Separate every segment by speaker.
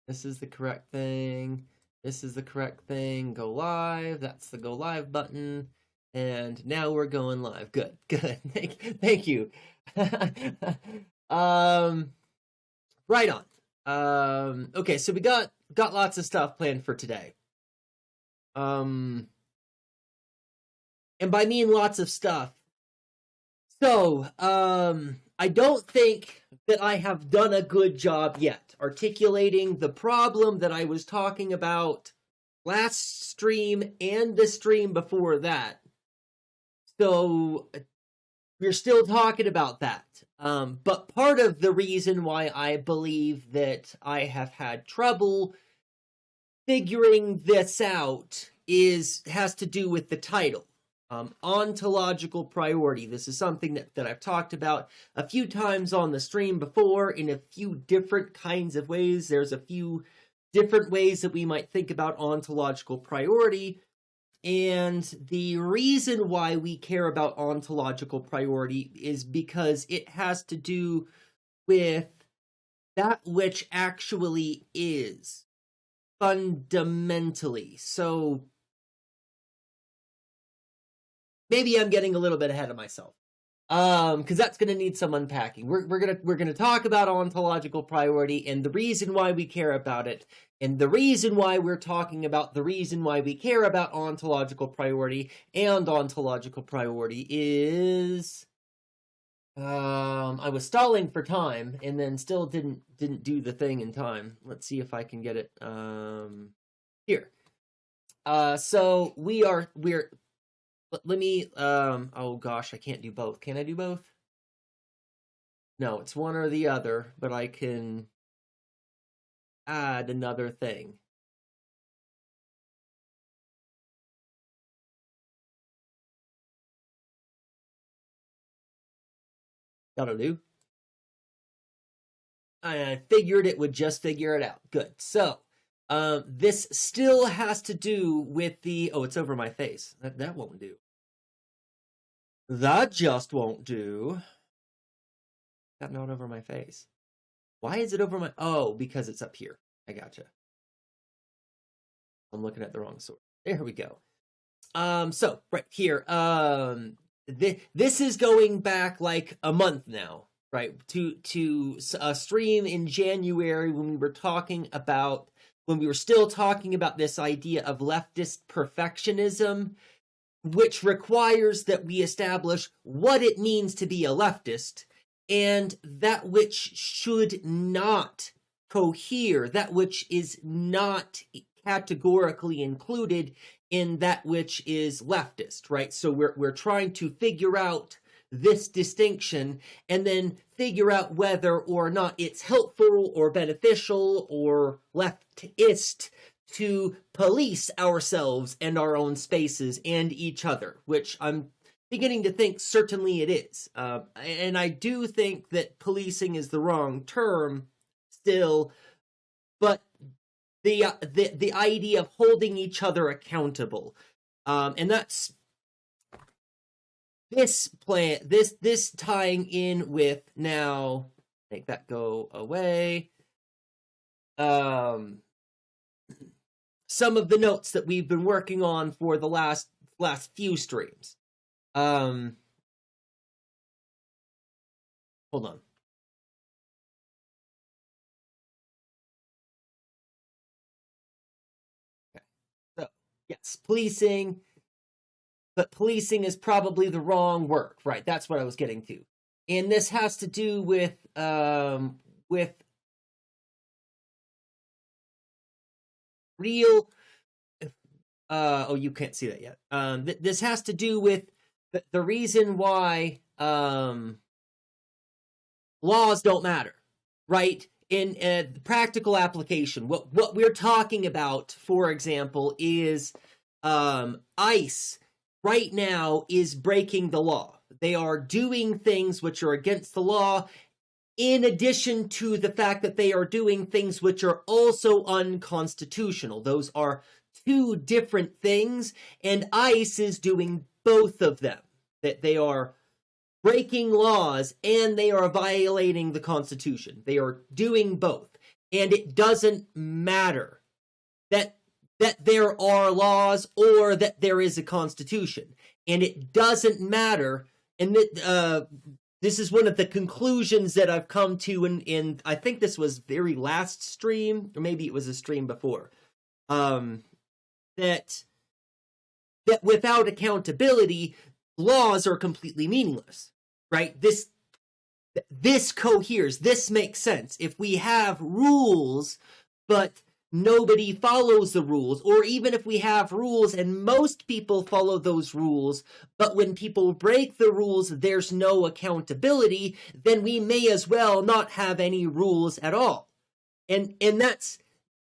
Speaker 1: This is the correct thing. This is the correct thing. Go live. That's the go live button. And now we're going live. Good, good. Thank you. Right on. Okay, so we got lots of stuff planned for today. And by mean lots of stuff. So, I don't think that I have done a good job yet articulating the problem that I was talking about last stream and the stream before that. So we're still talking about that. But part of the reason why I believe that I have had trouble figuring this out has to do with the title. Ontological priority. This is something that I've talked about a few times on the stream before in a few different kinds of ways. There's a few different ways that we might think about ontological priority. And the reason why we care about ontological priority is because it has to do with that which actually is fundamentally. So maybe I'm getting a little bit ahead of myself, because that's going to need some unpacking. We're gonna talk about ontological priority and the reason why we care about it, and the reason why we're talking about the reason why we care about ontological priority. And ontological priority is, I was stalling for time and then still didn't do the thing in time. Let's see if I can get it here. So we're. Let me, oh gosh, I can't do both. Can I do both? No, it's one or the other, but I can add another thing. That'll do. I figured it would just figure it out. Good. So, this still has to do with the, oh, it's over my face. That won't do. That just won't do. Got not over my face. Why is it over my, oh, because it's up here. I gotcha. I'm looking at the wrong source. There we go. So right here, this is going back like a month now, right? To a stream in January when we were still talking about this idea of leftist perfectionism, which requires that we establish what it means to be a leftist, and that which should not cohere, that which is not categorically included in that which is leftist, right? So we're trying to figure out this distinction and then figure out whether or not it's helpful or beneficial or leftist to police ourselves and our own spaces and each other, which I'm beginning to think certainly it is. And I do think that policing is the wrong term still, but the idea of holding each other accountable, and that's this plan, this tying in with, now make that go away, some of the notes that we've been working on for the last few streams. Hold on. Okay. So, yes, policing, but policing is probably the wrong word, right? That's what I was getting to. And this has to do with real, oh, you can't see that yet. This has to do with the reason why laws don't matter, right? In the practical application, what we're talking about, for example, is ICE right now is breaking the law. They are doing things which are against the law, in addition to the fact that they are doing things which are also unconstitutional. Those are two different things, and ICE is doing both of them. That they are breaking laws and they are violating the Constitution. They are doing both. and it doesn't matter that there are laws or that there is a constitution, and it doesn't matter. And this is one of the conclusions that I've come to in I think this was very last stream, or maybe it was a stream before, that without accountability, laws are completely meaningless, right? This coheres. This makes sense. If we have rules, but nobody follows the rules, or even if we have rules and most people follow those rules, but when people break the rules, there's no accountability, then we may as well not have any rules at all. And that's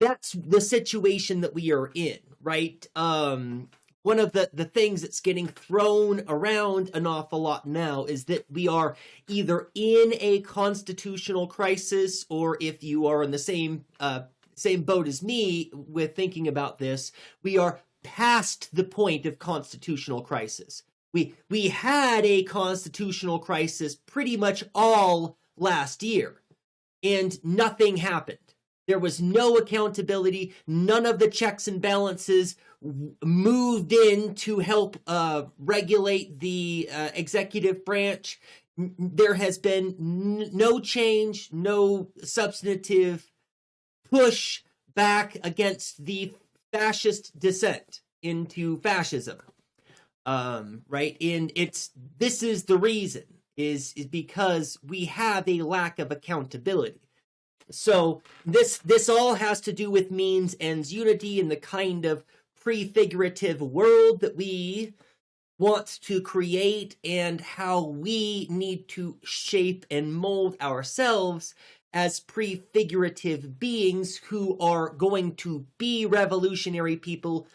Speaker 1: the situation that we are in, right? One of the things that's getting thrown around an awful lot now is that we are either in a constitutional crisis, or if you are in the same boat as me with thinking about this, we are past the point of constitutional crisis. We had a constitutional crisis pretty much all last year, and nothing happened. There was no accountability. None of the checks and balances moved in to help regulate the executive branch. There has been no change, no substantive push back against the fascist descent into fascism, right? And this is the reason is because we have a lack of accountability. So this all has to do with means ends unity and the kind of prefigurative world that we want to create, and how we need to shape and mold ourselves as prefigurative beings who are going to be revolutionary people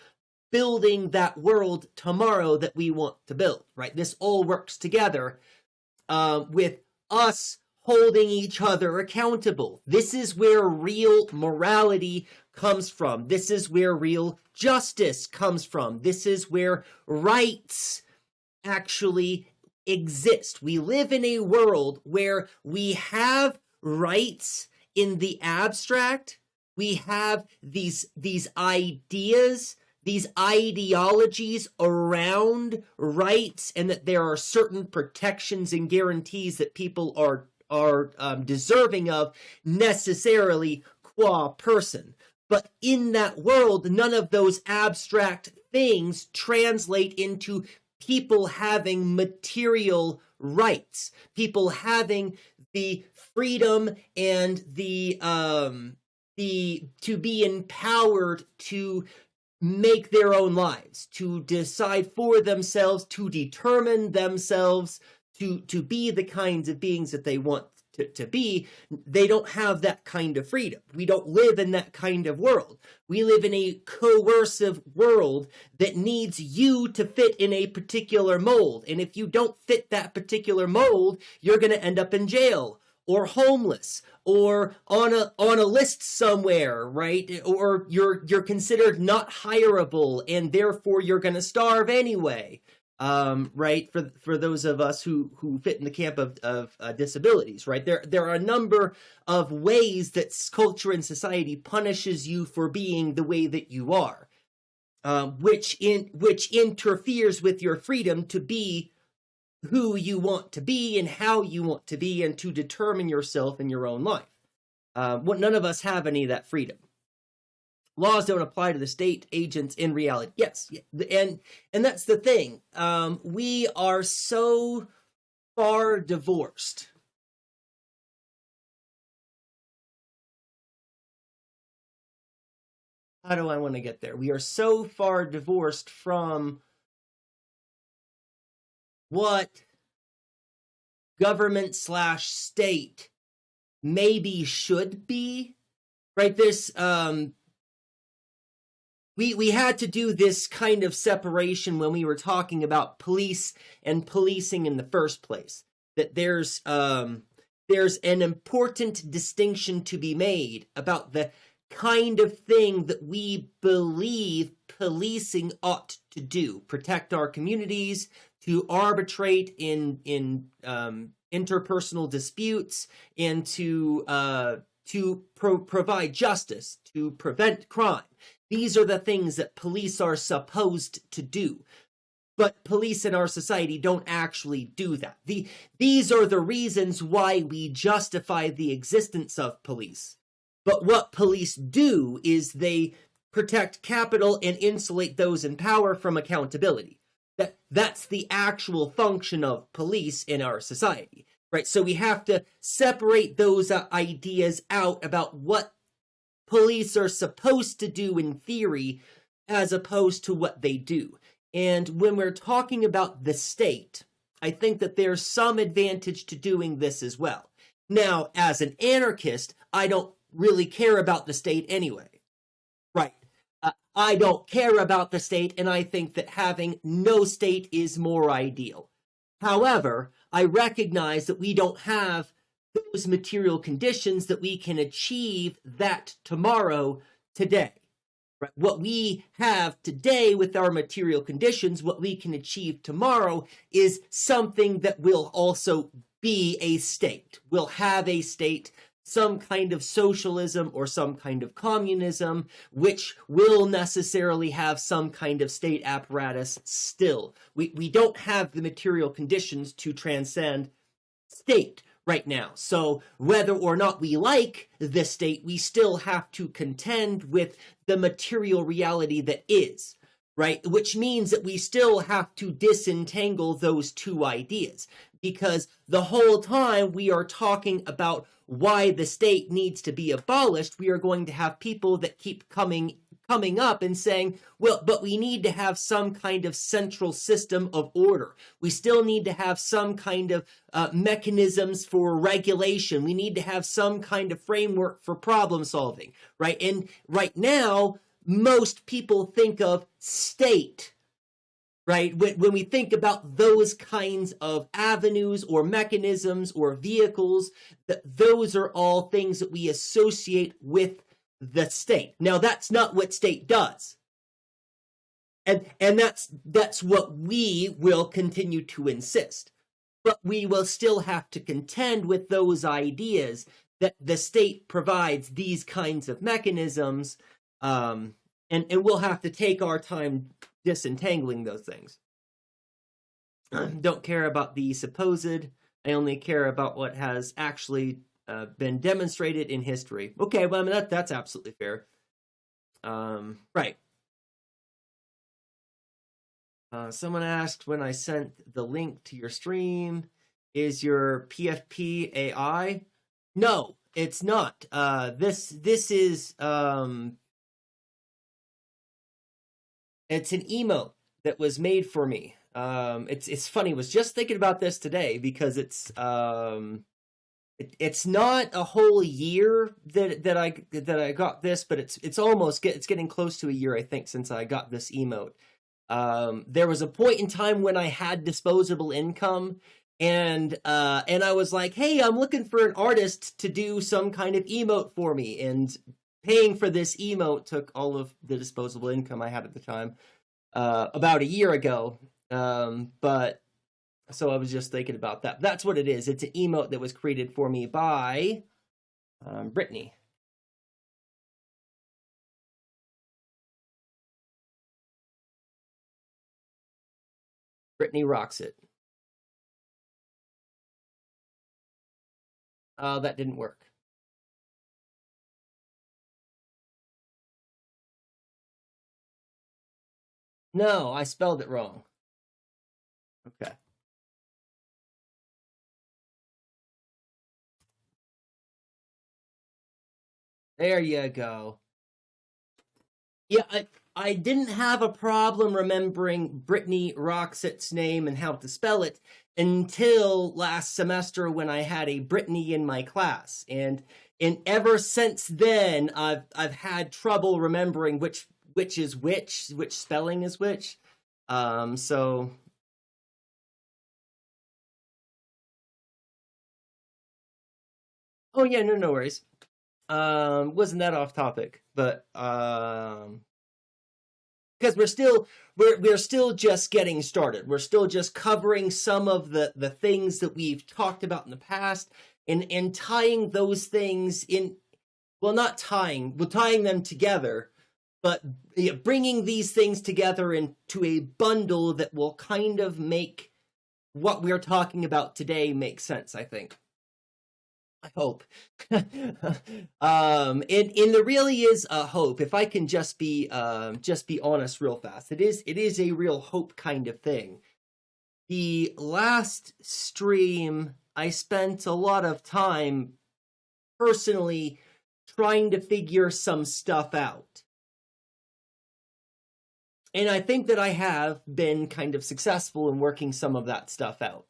Speaker 1: building that world tomorrow that we want to build, right? This all works together with us holding each other accountable. This is where real morality comes from. This is where real justice comes from. This is where rights actually exist. We live in a world where we have rights in the abstract. We have these ideas, these ideologies around rights, and that there are certain protections and guarantees that people are deserving of necessarily qua person. But in that world, none of those abstract things translate into people having material rights, people having the freedom and the to be empowered to make their own lives, to decide for themselves, to determine themselves, to be the kinds of beings that they want to be. They don't have that kind of freedom. We don't live in that kind of world. We live in a coercive world that needs you to fit in a particular mold. And if you don't fit that particular mold, you're going to end up in jail, or homeless, or on a list somewhere, right? Or you're considered not hireable, and therefore you're going to starve anyway. Right, for those of us who fit in the camp of disabilities, right? There are a number of ways that culture and society punishes you for being the way that you are, which interferes with your freedom to be who you want to be and how you want to be, and to determine yourself in your own life. None of us have any of that freedom. Laws don't apply to the state agents in reality. Yes, and that's the thing. We are so far divorced. How do I want to get there? We are so far divorced from what government/state maybe should be, right? This we had to do this kind of separation when we were talking about police and policing in the first place. That there's an important distinction to be made about the kind of thing that we believe policing ought to do: protect our communities, to arbitrate in interpersonal disputes, and to to provide justice, to prevent crime. These are the things that police are supposed to do. But police in our society don't actually do that. These are the reasons why we justify the existence of police. But what police do is they protect capital and insulate those in power from accountability. That's the actual function of police in our society, right? So we have to separate those ideas out about what police are supposed to do in theory as opposed to what they do. And when we're talking about the state, I think that there's some advantage to doing this as well. Now, as an anarchist, I don't really care about the state anyway, right? I don't care about the state, and I think that having no state is more ideal. However, I recognize that we don't have those material conditions that we can achieve that tomorrow, today. Right? What we have today with our material conditions, what we can achieve tomorrow is something that will also be a state. We'll have a state, some kind of socialism or some kind of communism, which will necessarily have some kind of state apparatus still. We don't have the material conditions to transcend state right now. So whether or not we like the state, we still have to contend with the material reality that is, right? Which means that we still have to disentangle those two ideas, because the whole time we are talking about why the state needs to be abolished, we are going to have people that keep coming up and saying, well, but we need to have some kind of central system of order. We still need to have some kind of mechanisms for regulation. We need to have some kind of framework for problem solving, right? And right now, most people think of state, right? When we think about those kinds of avenues or mechanisms or vehicles, those are all things that we associate with the state. Now, that's not what state does. And that's what we will continue to insist. But we will still have to contend with those ideas that the state provides these kinds of mechanisms, and we'll have to take our time disentangling those things. Don't care about the supposed. I only care about what has actually been demonstrated in history. Okay, well, I mean, that's absolutely fair. Right. Someone asked when I sent the link to your stream, is your PFP AI? No, it's not. This is it's an emote that was made for me. It's funny. I was just thinking about this today because it's not a whole year that I got this, but it's getting close to a year, I think, since I got this emote. There was a point in time when I had disposable income, and I was like, hey, I'm looking for an artist to do some kind of emote for me, and paying for this emote took all of the disposable income I had at the time, about a year ago. But so I was just thinking about that. That's what it is. It's an emote that was created for me by Brittany. Brittany rocks it. That didn't work. No, I spelled it wrong. Okay. There you go. Yeah, I didn't have a problem remembering Brittany Roxett's name and how to spell it until last semester when I had a Brittany in my class. And ever since then, I've had trouble remembering which is which spelling is which. So oh yeah, no worries. Wasn't that off topic, but because we're still just getting started. We're still just covering some of the things that we've talked about in the past and tying those things well, not tying, well, tying them together, but bringing these things together into a bundle that will kind of make what we're talking about today make sense, I think. I hope. And there really is a hope. If I can just be honest real fast, it is a real hope kind of thing. The last stream, I spent a lot of time personally trying to figure some stuff out. And I think that I have been kind of successful in working some of that stuff out.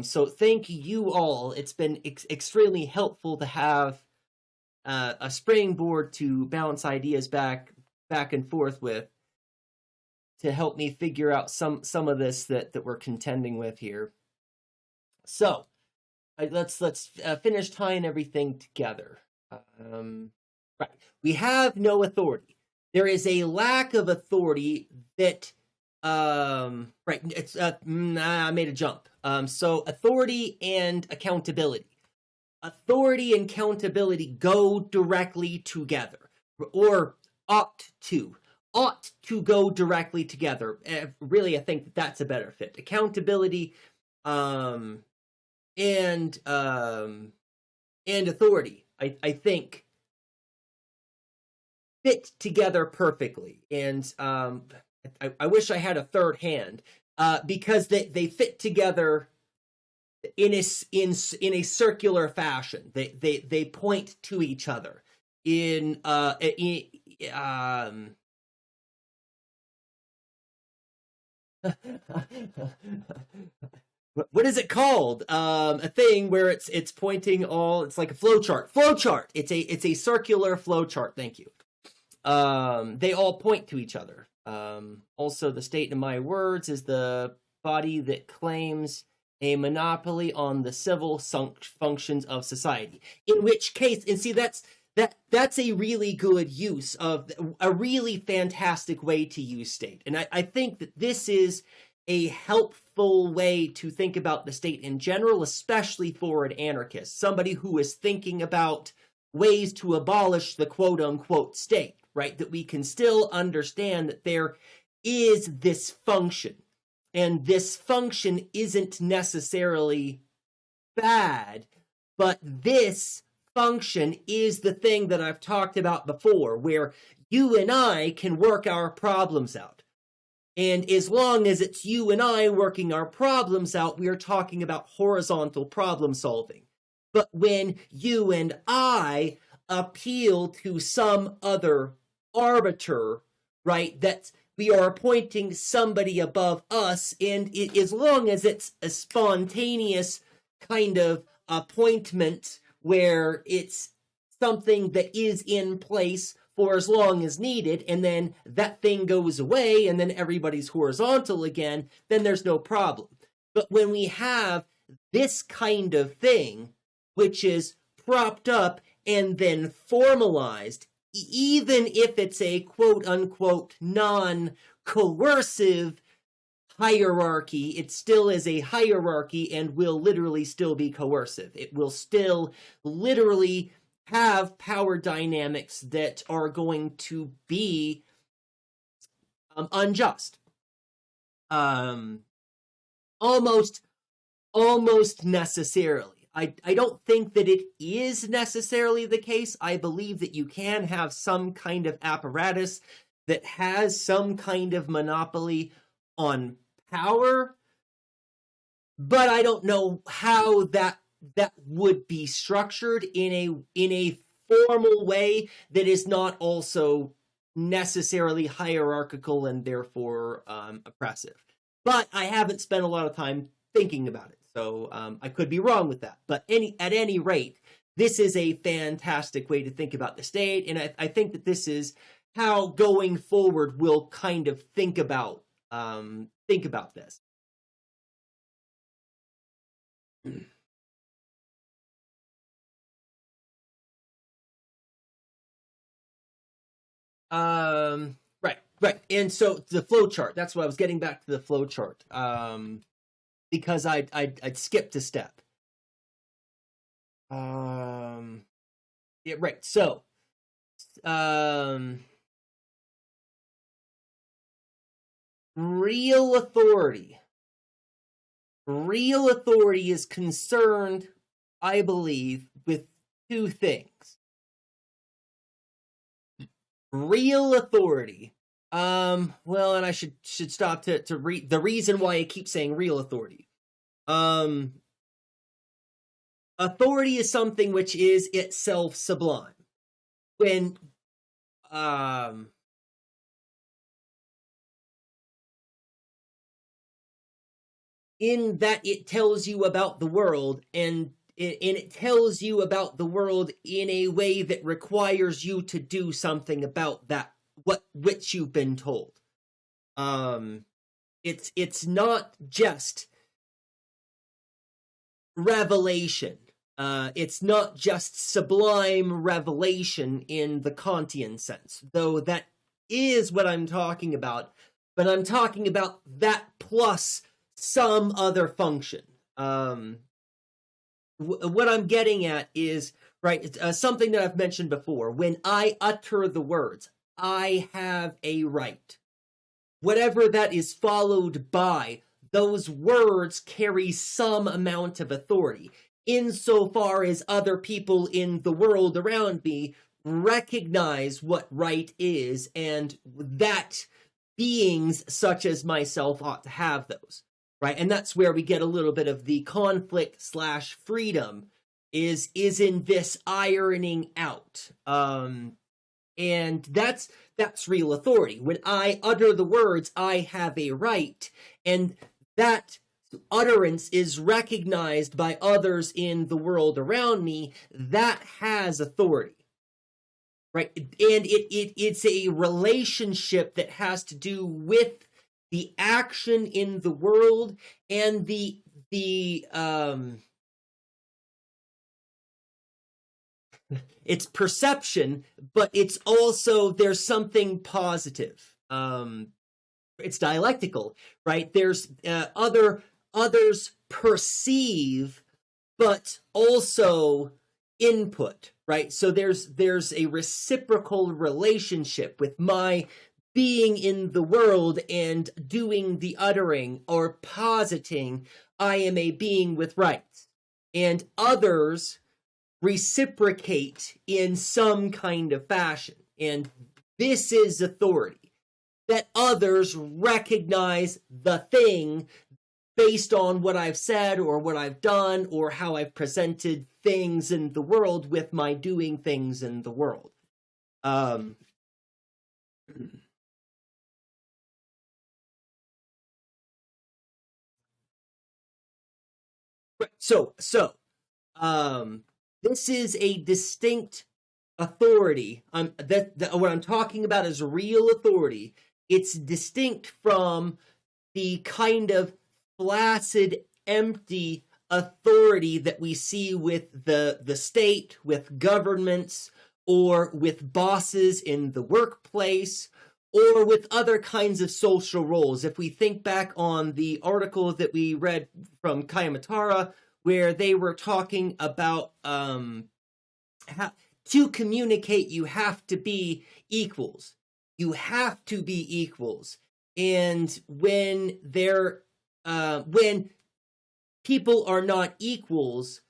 Speaker 1: So thank you all. It's been extremely helpful to have a springboard to bounce ideas back and forth with, to help me figure out some of this that we're contending with here. So let's finish tying everything together. Right, we have no authority. There is a lack of authority that right. It's I made a jump. So authority and accountability. Authority and accountability go directly together, or ought to go directly together. Really, I think that's a better fit. Accountability and authority, I think, fit together perfectly. And I wish I had a third hand, because they fit together in a circular fashion. They point to each other in what is it called? A thing where it's pointing all. It's like a flowchart. Flowchart. It's a circular flowchart. Thank you. They all point to each other. Also, the state in my words is the body that claims a monopoly on the civil functions of society. In which case, and see, that's a really good use of a really fantastic way to use state. And I think that this is a helpful way to think about the state in general, especially for an anarchist, somebody who is thinking about ways to abolish the quote-unquote state, right? That we can still understand that there is this function, and this function isn't necessarily bad, but this function is the thing that I've talked about before, where you and I can work our problems out. And as long as it's you and I working our problems out, we are talking about horizontal problem solving. But when you and I appeal to some other arbiter, right, that we are appointing somebody above us, and as long as it's a spontaneous kind of appointment where it's something that is in place for as long as needed, and then that thing goes away, and then everybody's horizontal again, then there's no problem. But when we have this kind of thing, which is propped up and then formalized, even if it's a quote-unquote non-coercive hierarchy, it still is a hierarchy and will literally still be coercive. It will still literally have power dynamics that are going to be unjust. Almost necessarily. I don't think that it is necessarily the case. I believe that you can have some kind of apparatus that has some kind of monopoly on power, but I don't know how that would be structured in a formal way that is not also necessarily hierarchical and therefore oppressive. But I haven't spent a lot of time thinking about it, so I could be wrong with that. But at any rate, this is a fantastic way to think about the state, and I think that this is how going forward we'll kind of think about this. Right. And so the flow chart, that's what I was getting back to, the flow chart. Because I'd skipped a step. Yeah, right. So, real authority. Real authority is concerned, I believe, with two things. Real authority. Well, and I should stop to read the reason why I keep saying real authority. Authority is something which is itself sublime. When in that it tells you about the world, and it tells you about the world in a way that requires you to do something about that which you've been told. It's not just revelation. It's not just sublime revelation in the Kantian sense, though that is what I'm talking about. But I'm talking about that plus some other function. What I'm getting at is, right, something that I've mentioned before. When I utter the words, I have a right. Whatever that is followed by, those words carry some amount of authority, insofar as other people in the world around me recognize what right is, and that beings such as myself ought to have those. Right, and that's where we get a little bit of the conflict / freedom is in this ironing out, and that's real authority. When I utter the words, I have a right, and that utterance is recognized by others in the world around me. That has authority, right? And it's a relationship that has to do with the action in the world and the it's perception, but it's also, there's something positive. It's dialectical, right? There's others perceive, but also input, right? So there's a reciprocal relationship with my being in the world and doing the uttering or positing, I am a being with rights. And others reciprocate in some kind of fashion. And this is authority. That others recognize the thing based on what I've said or what I've done or how I've presented things in the world with my doing things in the world. So, this is a distinct authority. What I'm talking about is real authority. It's distinct from the kind of flaccid, empty authority that we see with the state, with governments, or with bosses in the workplace, or with other kinds of social roles. If we think back on the article that we read from Kayamatara, where they were talking about how to communicate, you have to be equals. You have to be equals. And when people are not equals,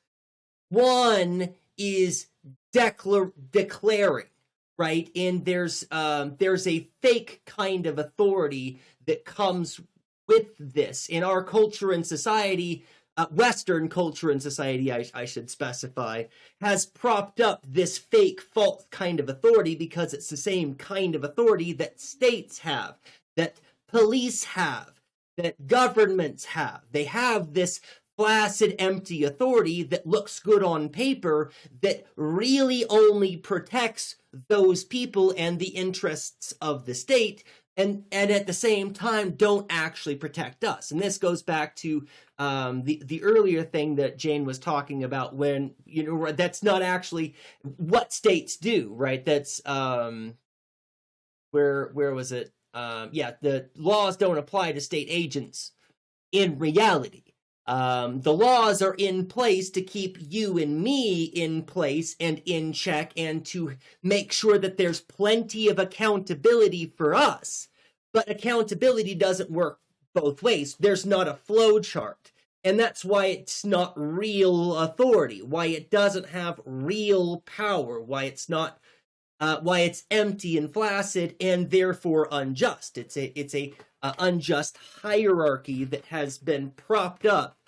Speaker 1: one is declaring, right? And there's a fake kind of authority that comes with this. In our culture and society, Western culture and society, I should specify, has propped up this fake false kind of authority because it's the same kind of authority that states have, that police have, that governments have. They have this flaccid, empty authority that looks good on paper that really only protects those people and the interests of the state, and at the same time don't actually protect us. And this goes back to the earlier thing that Jane was talking about, when, you know, that's not actually what states do, right? That's where was it? Yeah, the laws don't apply to state agents in reality. The laws are in place to keep you and me in place and in check, and to make sure that there's plenty of accountability for us. But accountability doesn't work both ways. There's not a flow chart. And that's why it's not real authority, why it doesn't have real power, why it's not, why it's empty and flaccid and therefore unjust. It's a unjust hierarchy that has been propped up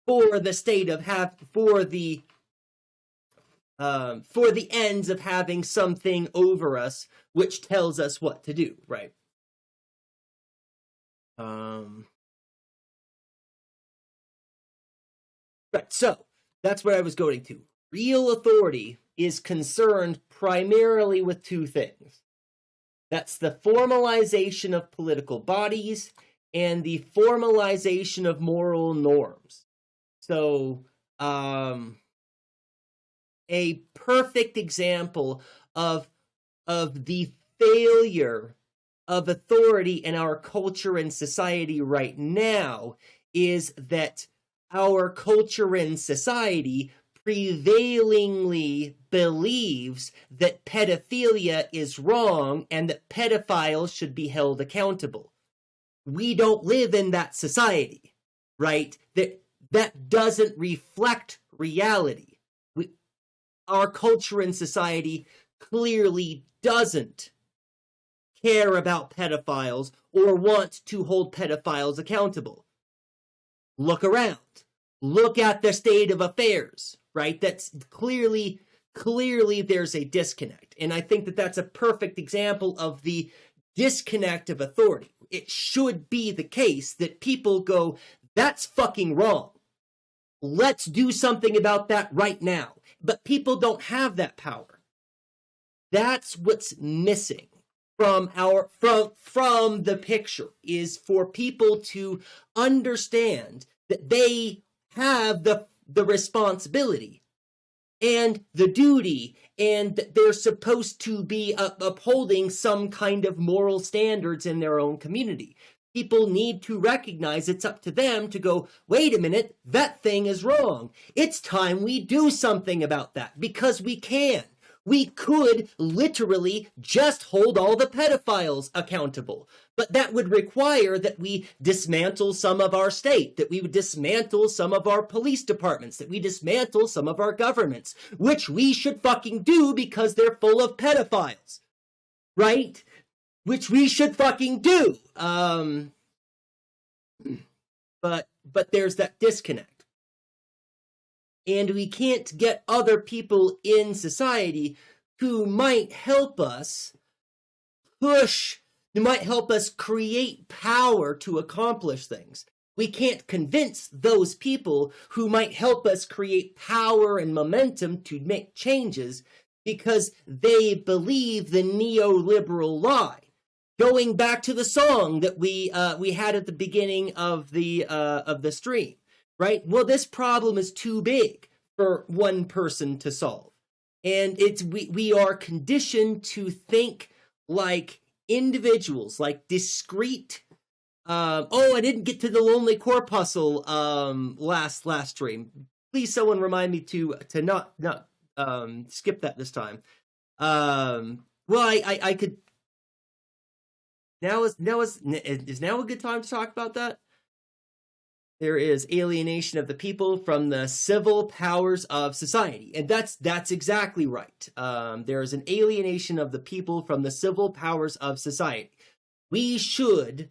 Speaker 1: for the state of for the ends of having something over us which tells us what to do, right? Right, so that's what I was going to. Real authority is concerned primarily with two things. That's the formalization of political bodies and the formalization of moral norms. So, a perfect example of the failure of authority in our culture and society right now is that our culture and society prevailingly believes that pedophilia is wrong and that pedophiles should be held accountable. We don't live in that society, right? That doesn't reflect reality. Our culture and society clearly doesn't care about pedophiles or want to hold pedophiles accountable. Look around. Look at the state of affairs, right? That's clearly there's a disconnect. And I think that that's a perfect example of the disconnect of authority. It should be the case that people go, that's fucking wrong. Let's do something about that right now. But people don't have that power. That's what's missing from the picture, is for people to understand that they have the responsibility and the duty, and that they're supposed to be upholding some kind of moral standards in their own community. People need to recognize it's up to them to go, wait a minute, that thing is wrong. It's time we do something about that, because we can. We could literally just hold all the pedophiles accountable. But that would require that we dismantle some of our state, that we would dismantle some of our police departments, that we dismantle some of our governments, which we should fucking do because they're full of pedophiles, right? Which we should fucking do. But there's that disconnect. And we can't get other people in society who might help us create power to accomplish things. We can't convince those people who might help us create power and momentum to make changes because they believe the neoliberal lie. Going back to the song that we had at the beginning of the stream. Right? Well, this problem is too big for one person to solve. And we are conditioned to think like individuals, like discrete. I didn't get to the lonely corpuscle last stream. Please, someone remind me to not skip that this time. Well, I could. Is now a good time to talk about that? There is alienation of the people from the civil powers of society. And that's exactly right. There is an alienation of the people from the civil powers of society. We should,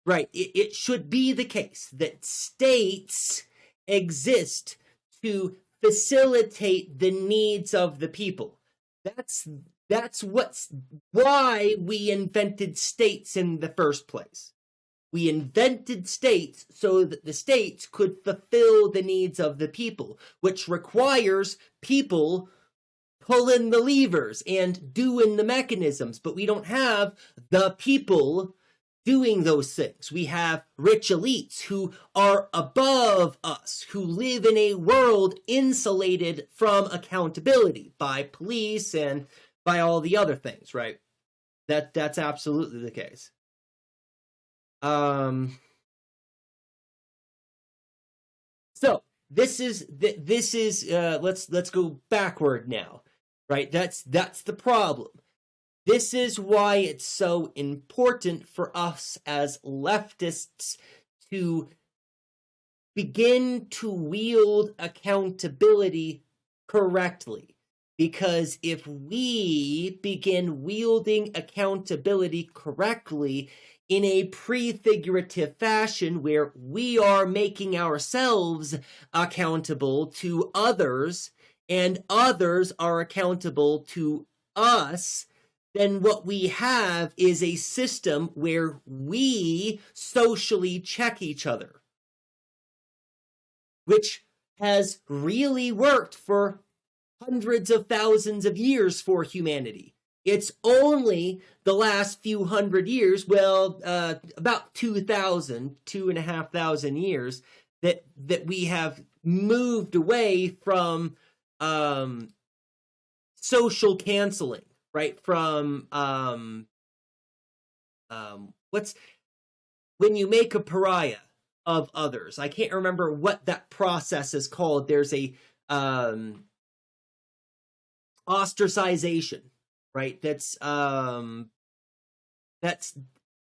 Speaker 1: right, it should be the case that states exist to facilitate the needs of the people. That's why we invented states in the first place. We invented states so that the states could fulfill the needs of the people, which requires people pulling the levers and doing the mechanisms. But we don't have the people doing those things. We have rich elites who are above us, who live in a world insulated from accountability by police and by all the other things, right? That's absolutely the case. So this is let's go backward now, right? That's the problem. This is why it's so important for us as leftists to begin to wield accountability correctly. Because if we begin wielding accountability correctly in a prefigurative fashion where we are making ourselves accountable to others and others are accountable to us, then what we have is a system where we socially check each other, which has really worked for hundreds of thousands of years for humanity. It's only the last few hundred years, well, about 2,500 years, that we have moved away from social canceling, right? From when you make a pariah of others. I can't remember what that process is called. There's a ostracization, right? That's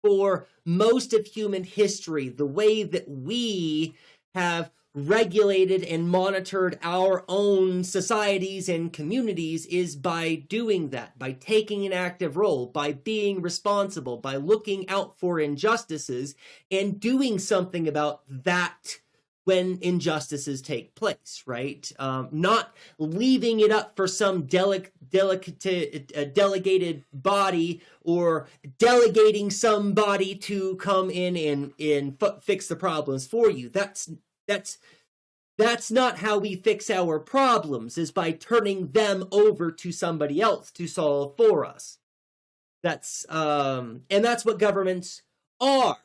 Speaker 1: for most of human history, the way that we have regulated and monitored our own societies and communities is by doing that, by taking an active role, by being responsible, by looking out for injustices and doing something about that when injustices take place, right? Not leaving it up for some delegated body or delegating somebody to come in and fix the problems for you. That's not how we fix our problems, is by turning them over to somebody else to solve for us. That's what governments are.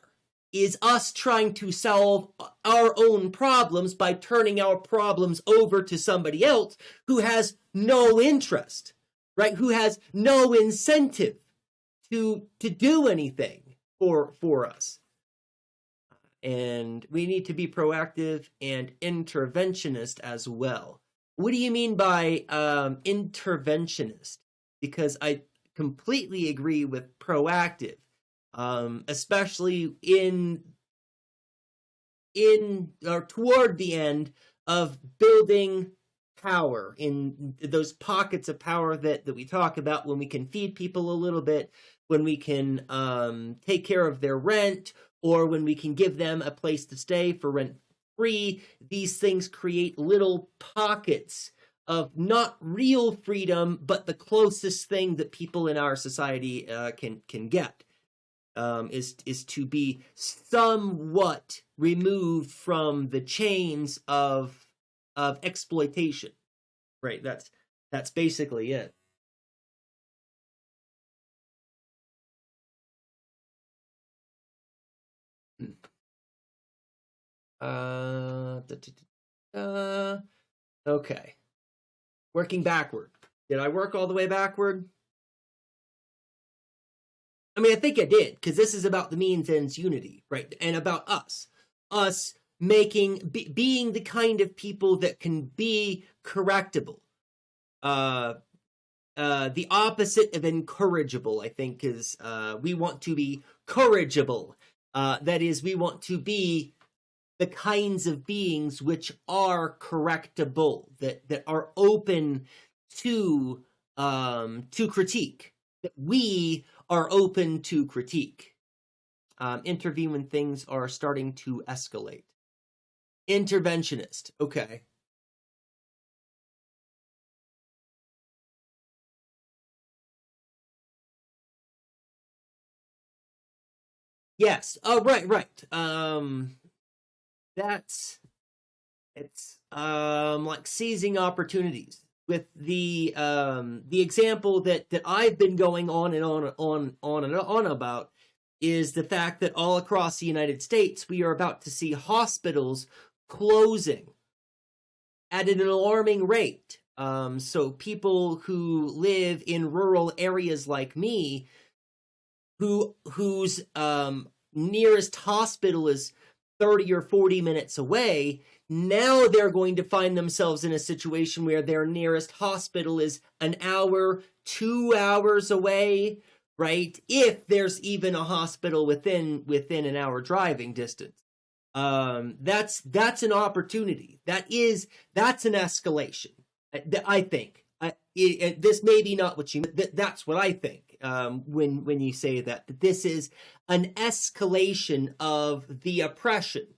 Speaker 1: Is us trying to solve our own problems by turning our problems over to somebody else who has no interest, right? Who has no incentive to do anything for us. And we need to be proactive and interventionist as well. What do you mean by interventionist? Because I completely agree with proactive. Especially in or toward the end of building power, in those pockets of power that we talk about, when we can feed people a little bit, when we can take care of their rent, or when we can give them a place to stay for rent free. These things create little pockets of not real freedom, but the closest thing that people in our society can get. Is to be somewhat removed from the chains of exploitation, right? That's basically it. Okay. Working backward. Did I work all the way backward? I mean, I think I did, because this is about the means ends unity, right? And about us being the kind of people that can be correctable. The opposite of incorrigible, I think, is we want to be corrigible. That is, we want to be the kinds of beings which are correctable, that are open to critique, that we are open to critique. Intervene when things are starting to escalate. Interventionist. Okay. Yes. Oh, right. It's like seizing opportunities. With the example that I've been going on and on about is the fact that all across the United States we are about to see hospitals closing at an alarming rate. So people who live in rural areas like me, whose nearest hospital is 30 or 40 minutes away, Now they're going to find themselves in a situation where their nearest hospital is an hour, 2 hours away, right? If there's even a hospital within an hour driving distance. That's an opportunity. That's an escalation. I think. This may be not what you. That's what I think. When you say that this is an escalation of the oppression,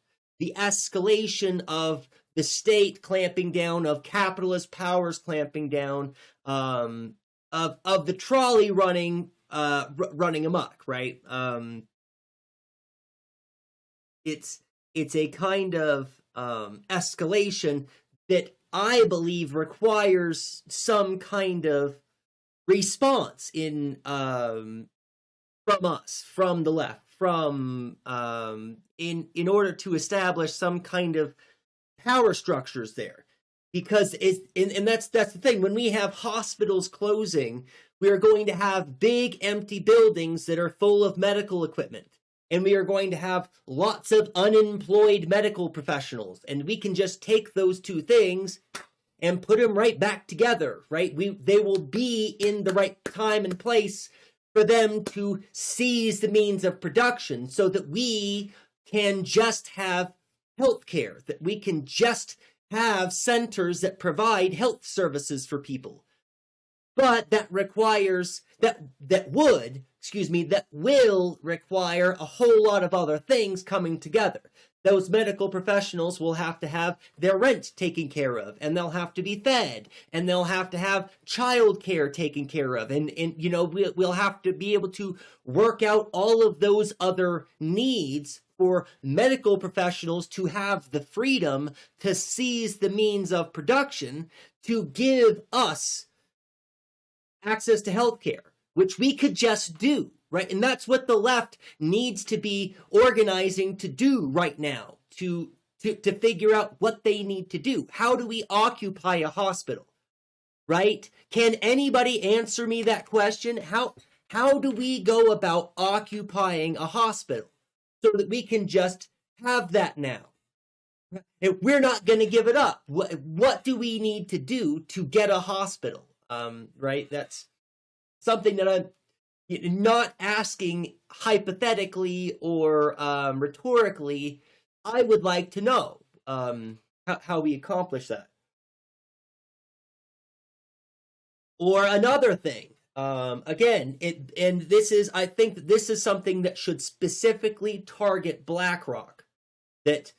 Speaker 1: the escalation of the state clamping down, of capitalist powers clamping down, of the trolley running amok, right? It's a kind of escalation that I believe requires some kind of response from us, from the left, in order to establish some kind of power structures there. Because that's the thing. When we have hospitals closing, we are going to have big empty buildings that are full of medical equipment. And we are going to have lots of unemployed medical professionals. And we can just take those two things and put them right back together, right? They will be in the right time and place for them to seize the means of production so that we can just have healthcare, that we can just have centers that provide health services for people. But that requires, that will require a whole lot of other things coming together. Those medical professionals will have to have their rent taken care of, and they'll have to be fed, and they'll have to have child care taken care of, and you know, we'll have to be able to work out all of those other needs for medical professionals to have the freedom to seize the means of production to give us access to healthcare, which we could just do, right? And that's what the left needs to be organizing to do right now, to figure out what they need to do. How do we occupy a hospital, right? Can anybody answer me that question? How do we go about occupying a hospital so that we can just have that now? If we're not going to give it up, what do we need to do to get a hospital? Right? That's something that I'm not asking hypothetically or rhetorically. I would like to know how we accomplish that. Or another thing, again, I think that this is something that should specifically target BlackRock, that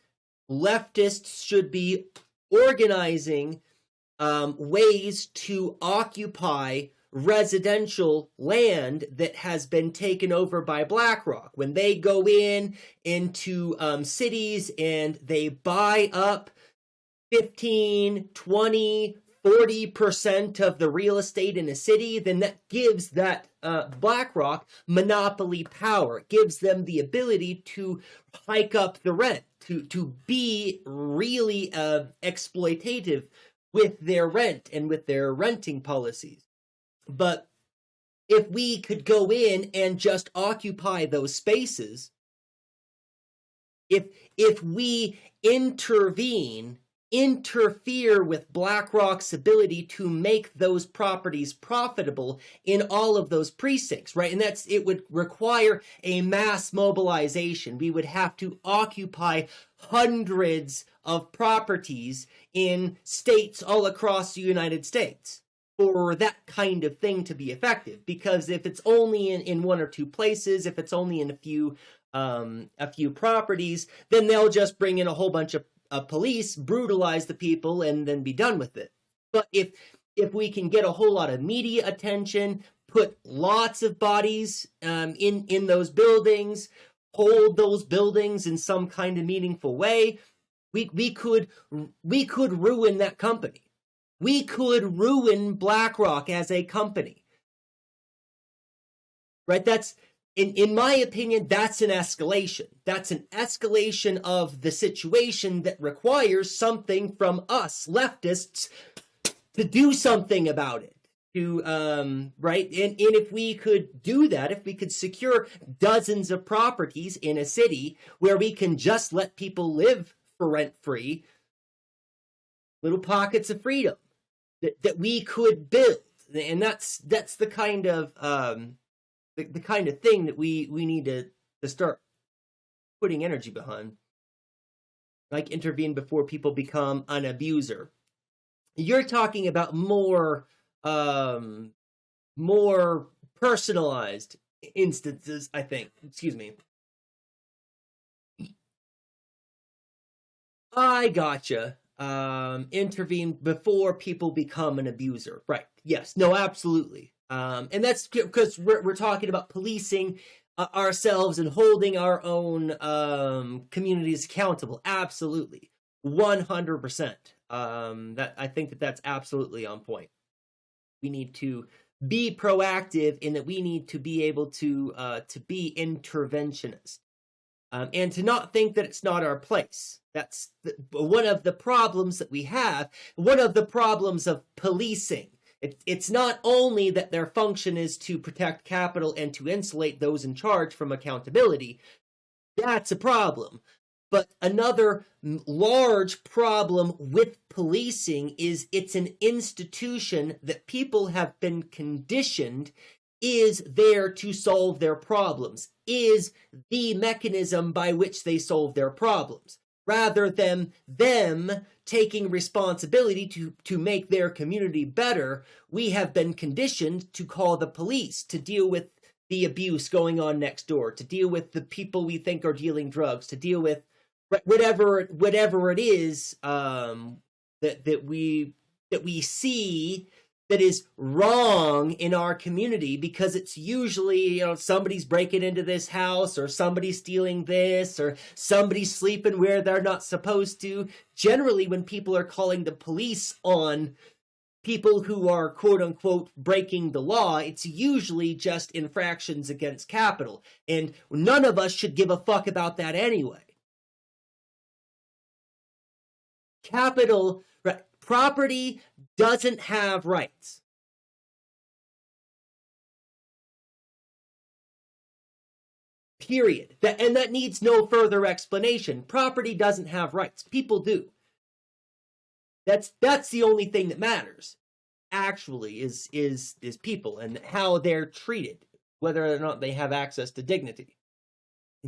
Speaker 1: leftists should be organizing ways to occupy residential land that has been taken over by BlackRock. When they go into cities and they buy up 15, 20, 40% of the real estate in a city, then that gives that BlackRock monopoly power. It gives them the ability to hike up the rent, to be really exploitative with their rent and with their renting policies. But if we could go in and just occupy those spaces, if we interfere with BlackRock's ability to make those properties profitable in all of those precincts, right? And it would require a mass mobilization. We would have to occupy hundreds of properties in states all across the United States for that kind of thing to be effective. Because if it's only in one or two places, if it's only in a few properties, then they'll just bring in a whole bunch of police, brutalize the people, and then be done with it. But if we can get a whole lot of media attention, put lots of bodies in those buildings, hold those buildings in some kind of meaningful way, we could ruin that company. We could ruin BlackRock as a company. Right? That's, in my opinion, that's an escalation. That's an escalation of the situation that requires something from us leftists to do something about it. Right? And if we could do that, if we could secure dozens of properties in a city where we can just let people live for rent-free, little pockets of freedom that we could build. And that's the kind of the kind of thing that we need to start putting energy behind. Like intervene before people become an abuser. You're talking about more personalized instances, I think. Excuse me. I gotcha. Intervene before people become an abuser. Right. Yes. No, absolutely. And that's because we're talking about policing ourselves and holding our own communities accountable. Absolutely. 100%. That I think that's absolutely on point. We need to be proactive in that we need to be able to be interventionist. And to not think that it's not our place. That's one of the problems that we have. One of the problems of policing. It's not only that their function is to protect capital and to insulate those in charge from accountability. That's a problem. But another large problem with policing is it's an institution that people have been conditioned is there to solve their problems, is the mechanism by which they solve their problems, rather than them taking responsibility to make their community better. We have been conditioned to call the police to deal with the abuse going on next door, to deal with the people we think are dealing drugs, to deal with whatever it is that we see that is wrong in our community, because it's usually, somebody's breaking into this house, or somebody's stealing this, or somebody's sleeping where they're not supposed to. Generally, when people are calling the police on people who are quote unquote breaking the law, it's usually just infractions against capital. And none of us should give a fuck about that anyway. Capital, property doesn't have rights. Period. And that needs no further explanation. Property doesn't have rights. People do. That's the only thing that matters. Actually, is people and how they're treated, whether or not they have access to dignity.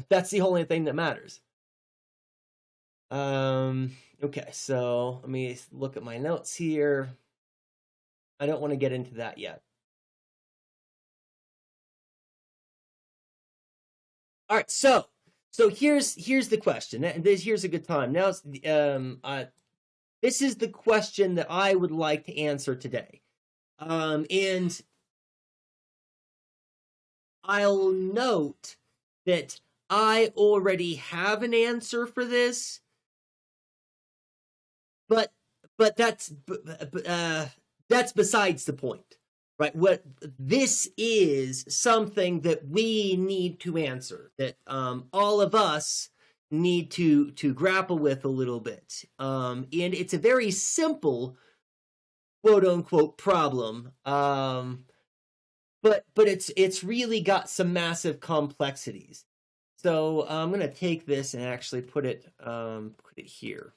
Speaker 1: That's the only thing that matters. Okay, so let me look at my notes here. I don't want to get into that yet. All right, so here's the question. Here's a good time. Now, this is the question that I would like to answer today. And I'll note that I already have an answer for this. But that's besides the point, right? What this is something that we need to answer, that all of us need to grapple with a little bit, and it's a very simple, quote unquote, problem, but it's really got some massive complexities. So I'm gonna take this and actually put it here.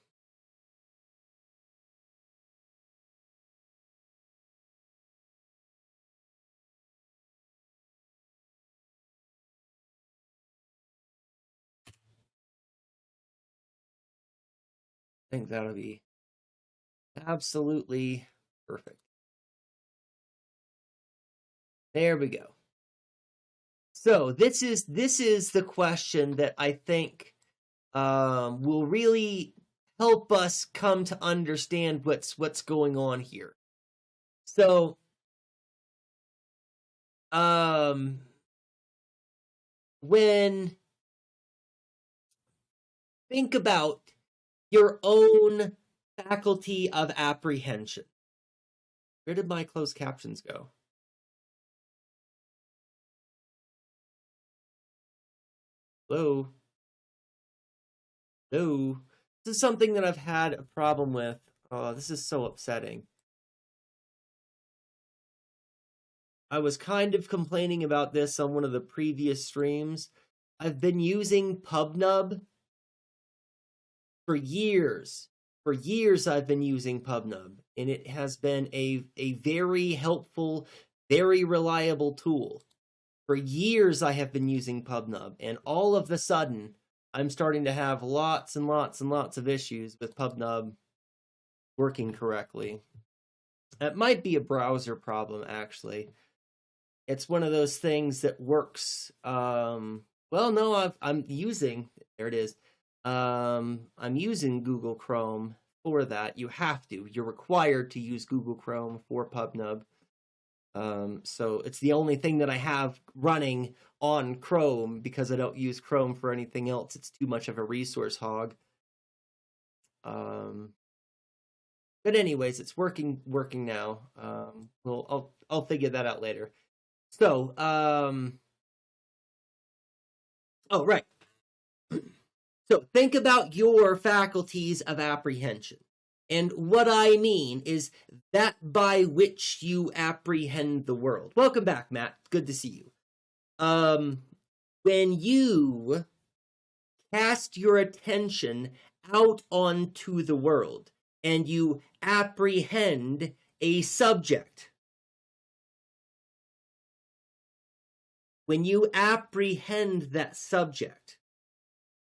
Speaker 1: I think that'll be absolutely perfect. There we go. So this is the question that I think will really help us come to understand what's going on here. So when think about your own faculty of apprehension. Where did my closed captions go? Hello? Hello? This is something that I've had a problem with. Oh, this is so upsetting. I was kind of complaining about this on one of the previous streams. I've been using PubNub for years For years, I've been using PubNub, and it has been a very helpful, very reliable tool. For years, I have been using PubNub, and all of a sudden, I'm starting to have lots and lots and lots of issues with PubNub working correctly. It might be a browser problem, actually. It's one of those things that works. Well, no, I'm using, there it is. I'm using Google Chrome for that. You have to. You're required to use Google Chrome for PubNub. So it's the only thing that I have running on Chrome because I don't use Chrome for anything else. It's too much of a resource hog. But anyways, it's working now. I'll figure that out later. So, oh, right. So think about your faculties of apprehension. And what I mean is that by which you apprehend the world. Welcome back, Matt. Good to see you. When you cast your attention out onto the world and you apprehend a subject, when you apprehend that subject,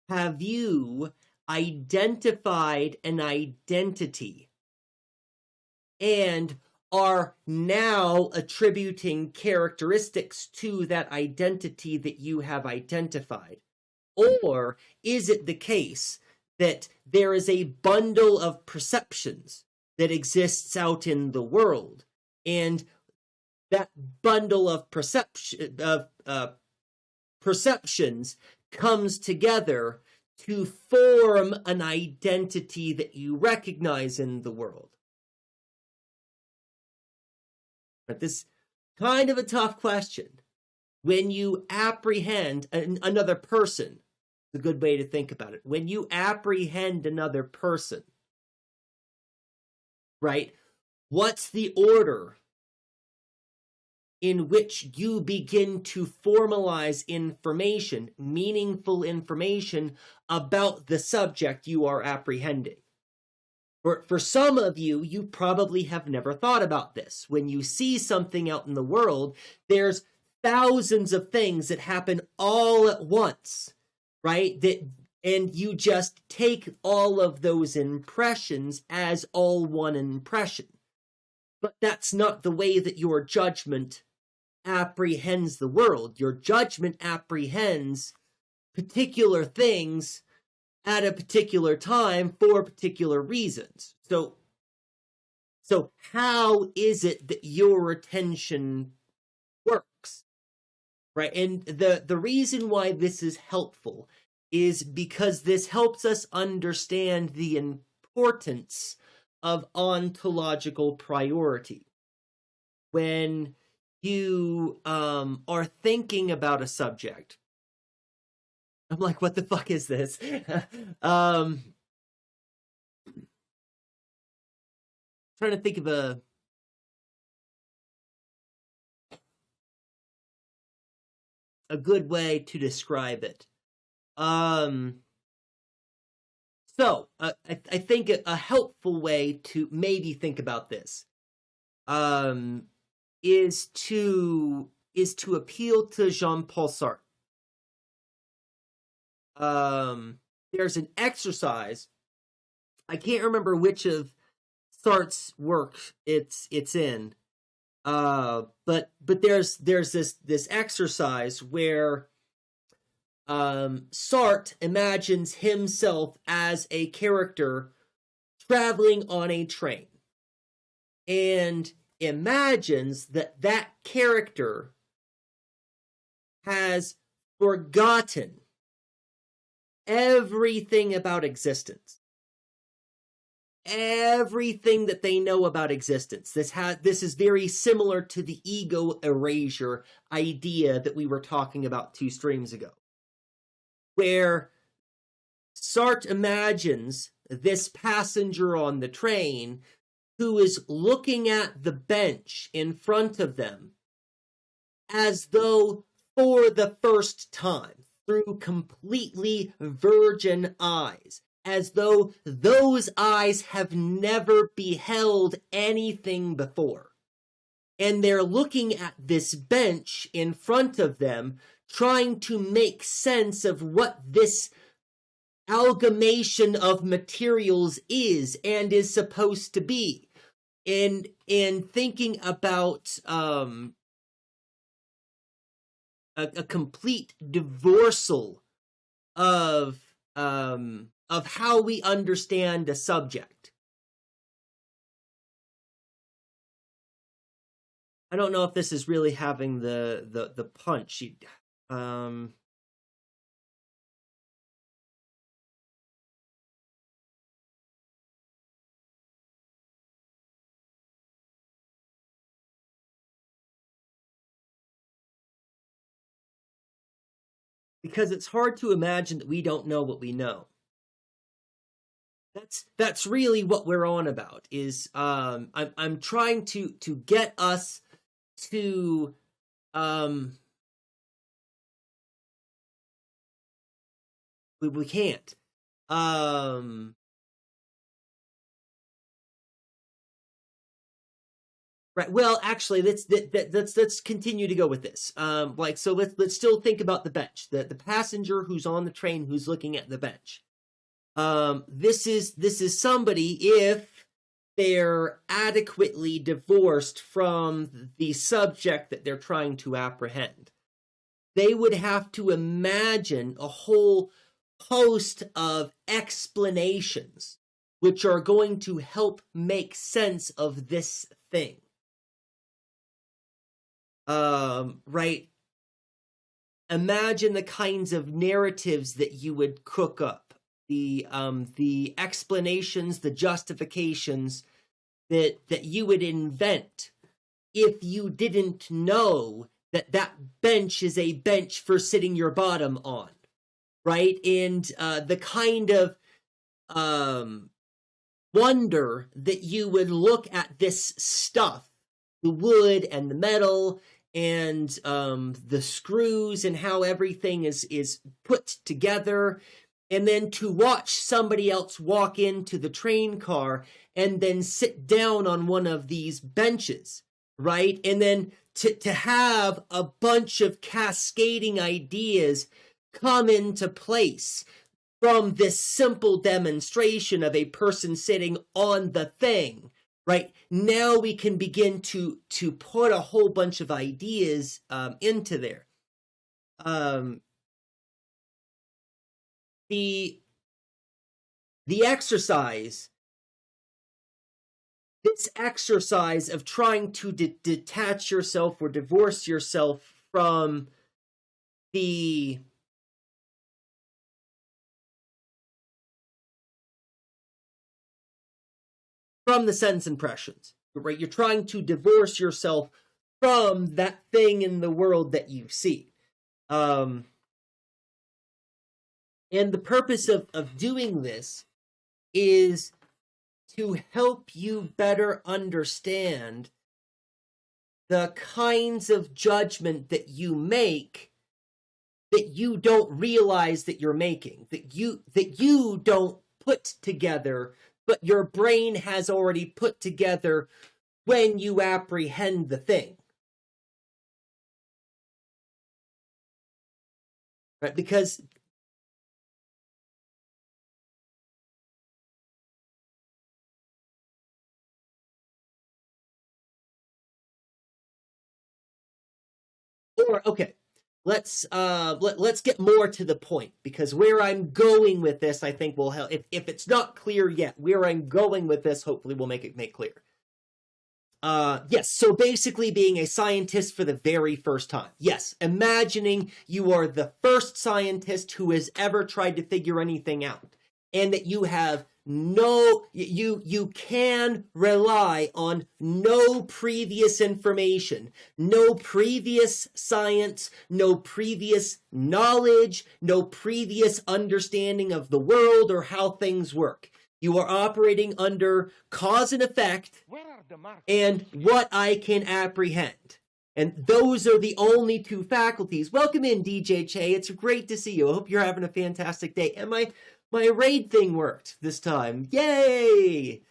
Speaker 1: have you identified an identity and are now attributing characteristics to that identity that you have identified? Or is it the case that there is a bundle of perceptions that exists out in the world, and that bundle of perceptions comes together to form an identity that you recognize in the world? But this is kind of a tough question. When you apprehend another person, it's a good way to think about it. When you apprehend another person, right, what's the order in which you begin to formalize information, meaningful information about the subject you are apprehending? For some of you, you probably have never thought about this. When you see something out in the world, there's thousands of things that happen all at once, right? And you just take all of those impressions as all one impression. But that's not the way that your judgment apprehends the world. Your judgment apprehends particular things at a particular time for particular reasons. So how is it that your attention works, right? And the reason why this is helpful is because this helps us understand the importance of ontological priority. When you are thinking about a subject, I'm like, what the fuck is this? Trying to think of a good way to describe it. So I think a helpful way to maybe think about this is to appeal to Jean-Paul Sartre. There's an exercise. I can't remember which of Sartre's work it's in. But there's this exercise where Sartre imagines himself as a character traveling on a train, and imagines that character has forgotten everything about existence. Everything that they know about existence. This is very similar to the ego erasure idea that we were talking about 2 streams ago, where Sartre imagines this passenger on the train who is looking at the bench in front of them as though for the first time, through completely virgin eyes, as though those eyes have never beheld anything before. And they're looking at this bench in front of them, trying to make sense of what this amalgamation of materials is and is supposed to be. And thinking about a complete divorcial of how we understand a subject. I don't know if this is really having the punch. Because it's hard to imagine that we don't know what we know. That's really what we're on about. Is I'm trying to get us to we can't. Right. Well, actually, let's continue to go with this. So let's still think about the bench. The passenger who's on the train who's looking at the bench. This is somebody, if they're adequately divorced from the subject that they're trying to apprehend, they would have to imagine a whole host of explanations which are going to help make sense of this thing. Right? Imagine the kinds of narratives that you would cook up, the explanations, the justifications that you would invent if you didn't know that bench is a bench for sitting your bottom on, right? And the kind of wonder that you would look at this stuff, the wood and the metal and the screws and how everything is put together, and then to watch somebody else walk into the train car and then sit down on one of these benches, right? And then to have a bunch of cascading ideas come into place from this simple demonstration of a person sitting on the thing, right? Now we can begin to put a whole bunch of ideas into there. The exercise, this exercise of trying to detach yourself or divorce yourself from the sense impressions, right? You're trying to divorce yourself from that thing in the world that you see. And the purpose of doing this is to help you better understand the kinds of judgment that you make that you don't realize that you're making, that you don't put together, but your brain has already put together when you apprehend the thing. Right? Because okay, let's get more to the point, because where I'm going with this, I think, will help. If it's not clear yet, where I'm going with this, hopefully will make clear. Yes, so basically being a scientist for the very first time. Yes, imagining you are the first scientist who has ever tried to figure anything out, and that you have you can rely on no previous information, no previous science, no previous knowledge, no previous understanding of the world or how things work. You are operating under cause and effect and what I can apprehend. And those are the only two faculties. Welcome in, DJ Che. It's great to see you. I hope you're having a fantastic day. My raid thing worked this time. Yay!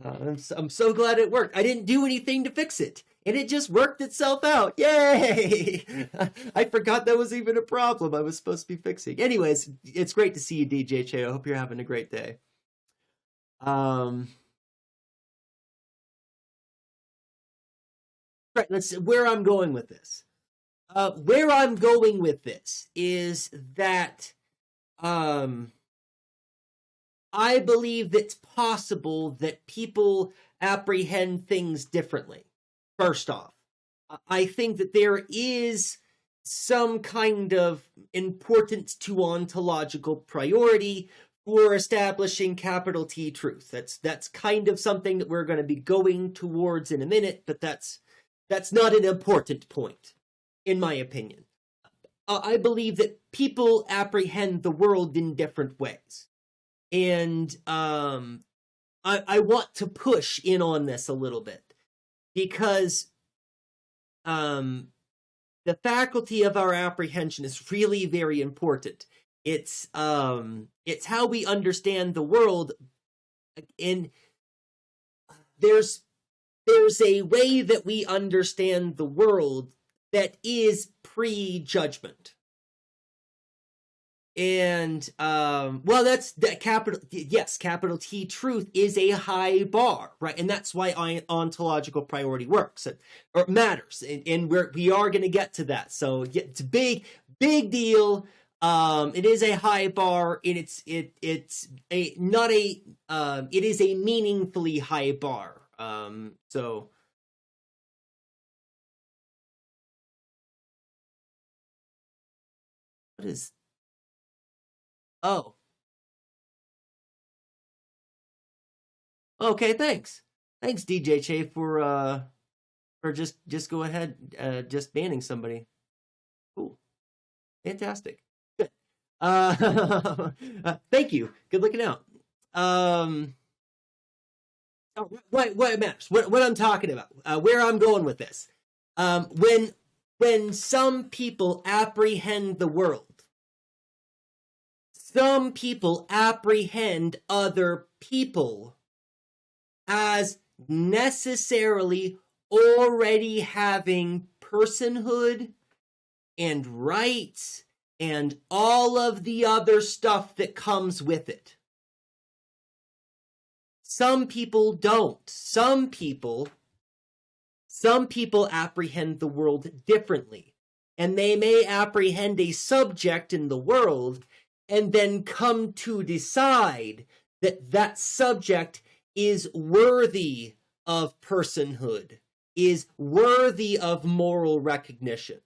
Speaker 1: I'm so glad it worked. I didn't do anything to fix it, and it just worked itself out. Yay! I forgot that was even a problem I was supposed to be fixing. Anyways, it's great to see you, DJ Che. I hope you're having a great day. Right, where I'm going with this. Where I'm going with this is that I believe that it's possible that people apprehend things differently. First off, I think that there is some kind of importance to ontological priority for establishing capital T truth. That's kind of something that we're going to be going towards in a minute, but that's not an important point, in my opinion. I believe that people apprehend the world in different ways. And I want to push in on this a little bit, because the faculty of our apprehension is really very important. It's how we understand the world, and there's a way that we understand the world that is pre-judgment. And well, that's that capital T truth is a high bar, right? And that's why ontological priority works or matters, and we are going to get to that. So it's a big deal. It is a high bar, and it is a meaningfully high bar. So what is? Oh. Okay, thanks. Thanks, DJ Che, for just go ahead, just banning somebody. Cool. Fantastic. Good. Thank you. Good looking out. What matters? What I'm talking about? Where I'm going with this? When some people apprehend the world, some people apprehend other people as necessarily already having personhood and rights and all of the other stuff that comes with it. Some people don't. Some people apprehend the world differently, and they may apprehend a subject in the world and then come to decide that that subject is worthy of personhood, is worthy of moral recognition,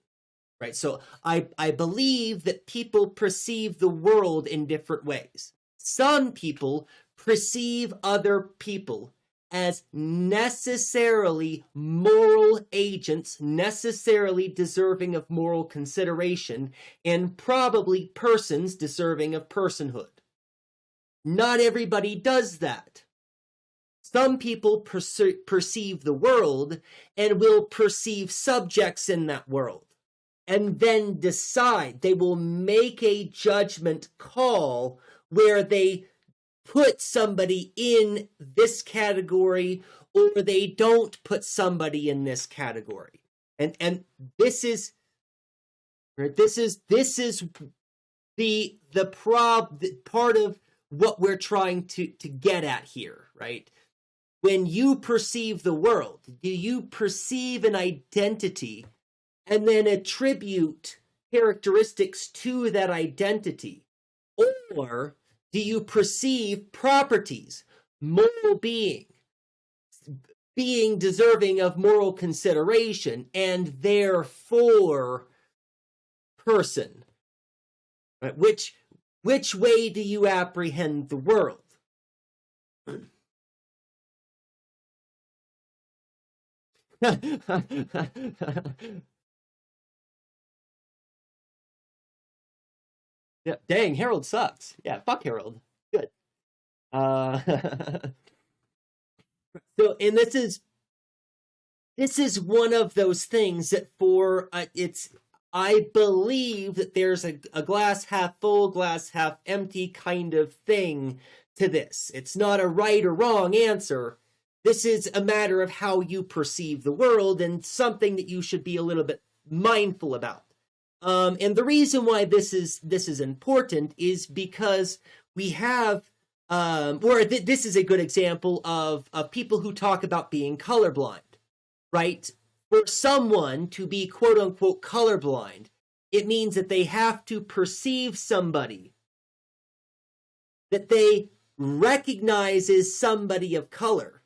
Speaker 1: right? So I believe that people perceive the world in different ways. Some people perceive other people as necessarily moral agents, necessarily deserving of moral consideration, and probably persons deserving of personhood. Not everybody does that. Some people perceive the world and will perceive subjects in that world, and then decide. They will make a judgment call where they put somebody in this category, or they don't put somebody in this category. And this is the part of what we're trying to get at here, right? When you perceive the world, do you perceive an identity and then attribute characteristics to that identity? Or do you perceive properties, moral being deserving of moral consideration, and therefore person? Right? Which way do you apprehend the world? Yeah, dang, Harold sucks. Yeah, fuck Harold. Good. So, and this is one of those things that I believe that there's a glass half full, glass half empty kind of thing to this. It's not a right or wrong answer. This is a matter of how you perceive the world, and something that you should be a little bit mindful about. And the reason why this is important is because we have, this is a good example of people who talk about being colorblind, right? For someone to be quote unquote colorblind, it means that they have to perceive somebody that they recognize as somebody of color,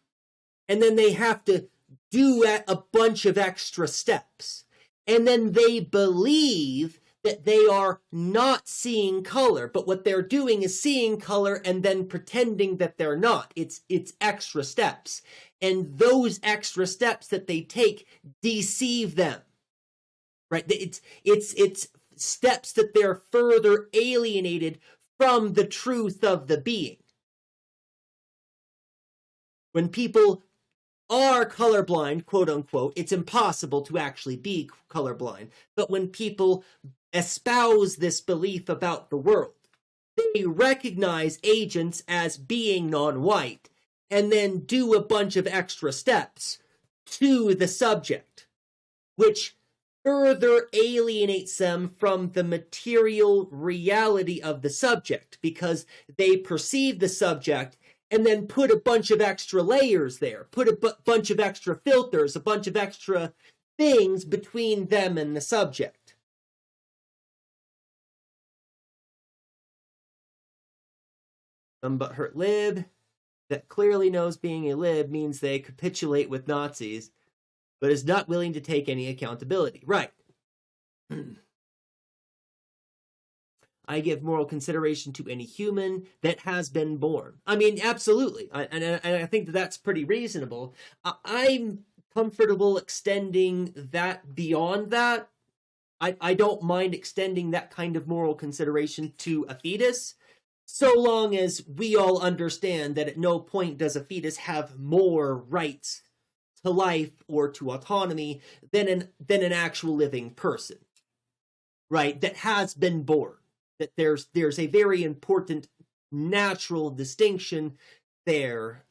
Speaker 1: and then they have to do a bunch of extra steps. And then they believe that they are not seeing color, but what they're doing is seeing color and then pretending that they're not. It's extra steps. And those extra steps that they take deceive them, right? It's steps that they're further alienated from the truth of the being. When people are colorblind, quote unquote, it's impossible to actually be colorblind. But when people espouse this belief about the world, they recognize agents as being non-white and then do a bunch of extra steps to the subject, which further alienates them from the material reality of the subject, because they perceive the subject and then put a bunch of extra layers there, put a bunch of extra filters, a bunch of extra things between them and the subject. Some butthurt lib that clearly knows being a lib means they capitulate with Nazis, but is not willing to take any accountability. Right. I give moral consideration to any human that has been born. I mean, absolutely. And I think that that's pretty reasonable. I'm comfortable extending that beyond that. I don't mind extending that kind of moral consideration to a fetus, so long as we all understand that at no point does a fetus have more rights to life or to autonomy than an actual living person, right? That has been born. That there's a very important natural distinction there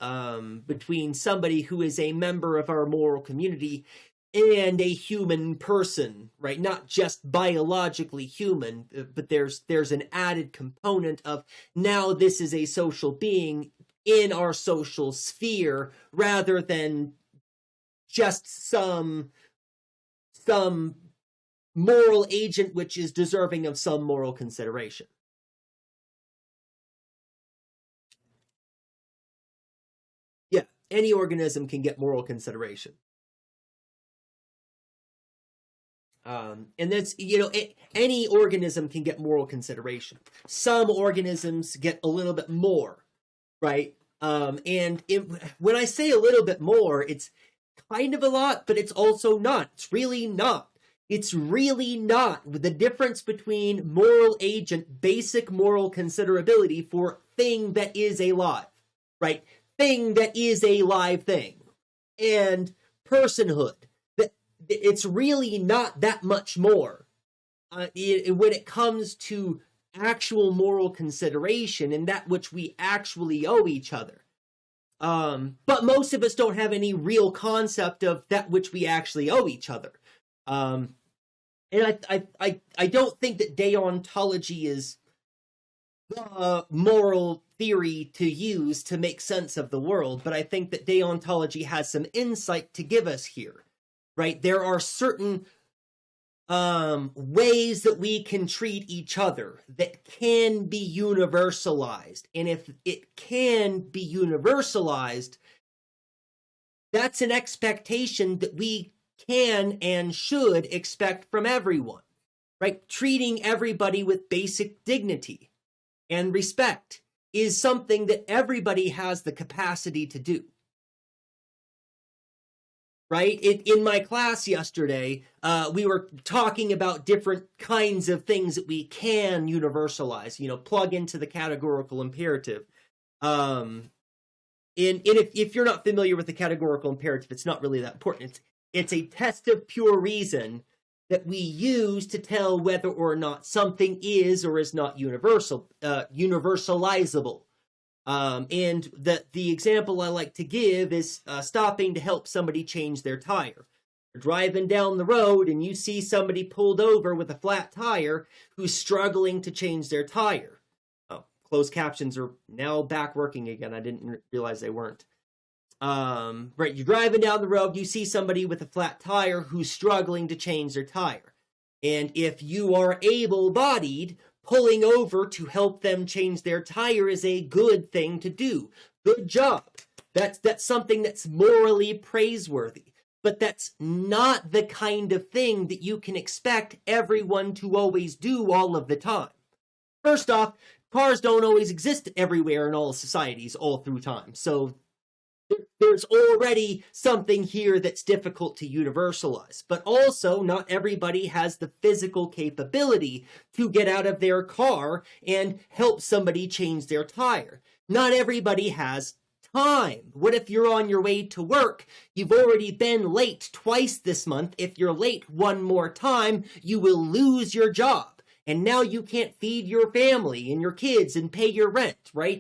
Speaker 1: between somebody who is a member of our moral community and a human person, right? Not just biologically human, but there's an added component of now this is a social being in our social sphere rather than just some moral agent which is deserving of some moral consideration. Yeah, any organism can get moral consideration. And that's, any organism can get moral consideration. Some organisms get a little bit more, right? And when I say a little bit more, it's kind of a lot, but it's also not. It's really not. It's really not. The difference between moral agent, basic moral considerability for thing that is alive, right? Thing that is a live thing, and personhood. It's really not that much more when it comes to actual moral consideration and that which we actually owe each other. But most of us don't have any real concept of that which we actually owe each other. And I don't think that deontology is the moral theory to use to make sense of the world, but I think that deontology has some insight to give us here, right? There are certain ways that we can treat each other that can be universalized. And if it can be universalized, that's an expectation that we can and should expect from everyone, right? Treating everybody with basic dignity and respect is something that everybody has the capacity to do. Right? In my class yesterday, we were talking about different kinds of things that we can universalize, plug into the categorical imperative. And if you're not familiar with the categorical imperative, it's not really that important. It's a test of pure reason that we use to tell whether or not something is or is not universalizable. And the example I like to give is stopping to help somebody change their tire. You're driving down the road and you see somebody pulled over with a flat tire who's struggling to change their tire. Oh, closed captions are now back working again. I didn't realize they weren't. Right, you're driving down the road, you see somebody with a flat tire who's struggling to change their tire. And if you are able-bodied, pulling over to help them change their tire is a good thing to do. Good job. That's something that's morally praiseworthy. But that's not the kind of thing that you can expect everyone to always do all of the time. First off, cars don't always exist everywhere in all societies all through time. So there's already something here that's difficult to universalize. But also, not everybody has the physical capability to get out of their car and help somebody change their tire. Not everybody has time. What if you're on your way to work? You've already been late twice this month. If you're late one more time, you will lose your job. And now you can't feed your family and your kids and pay your rent, right?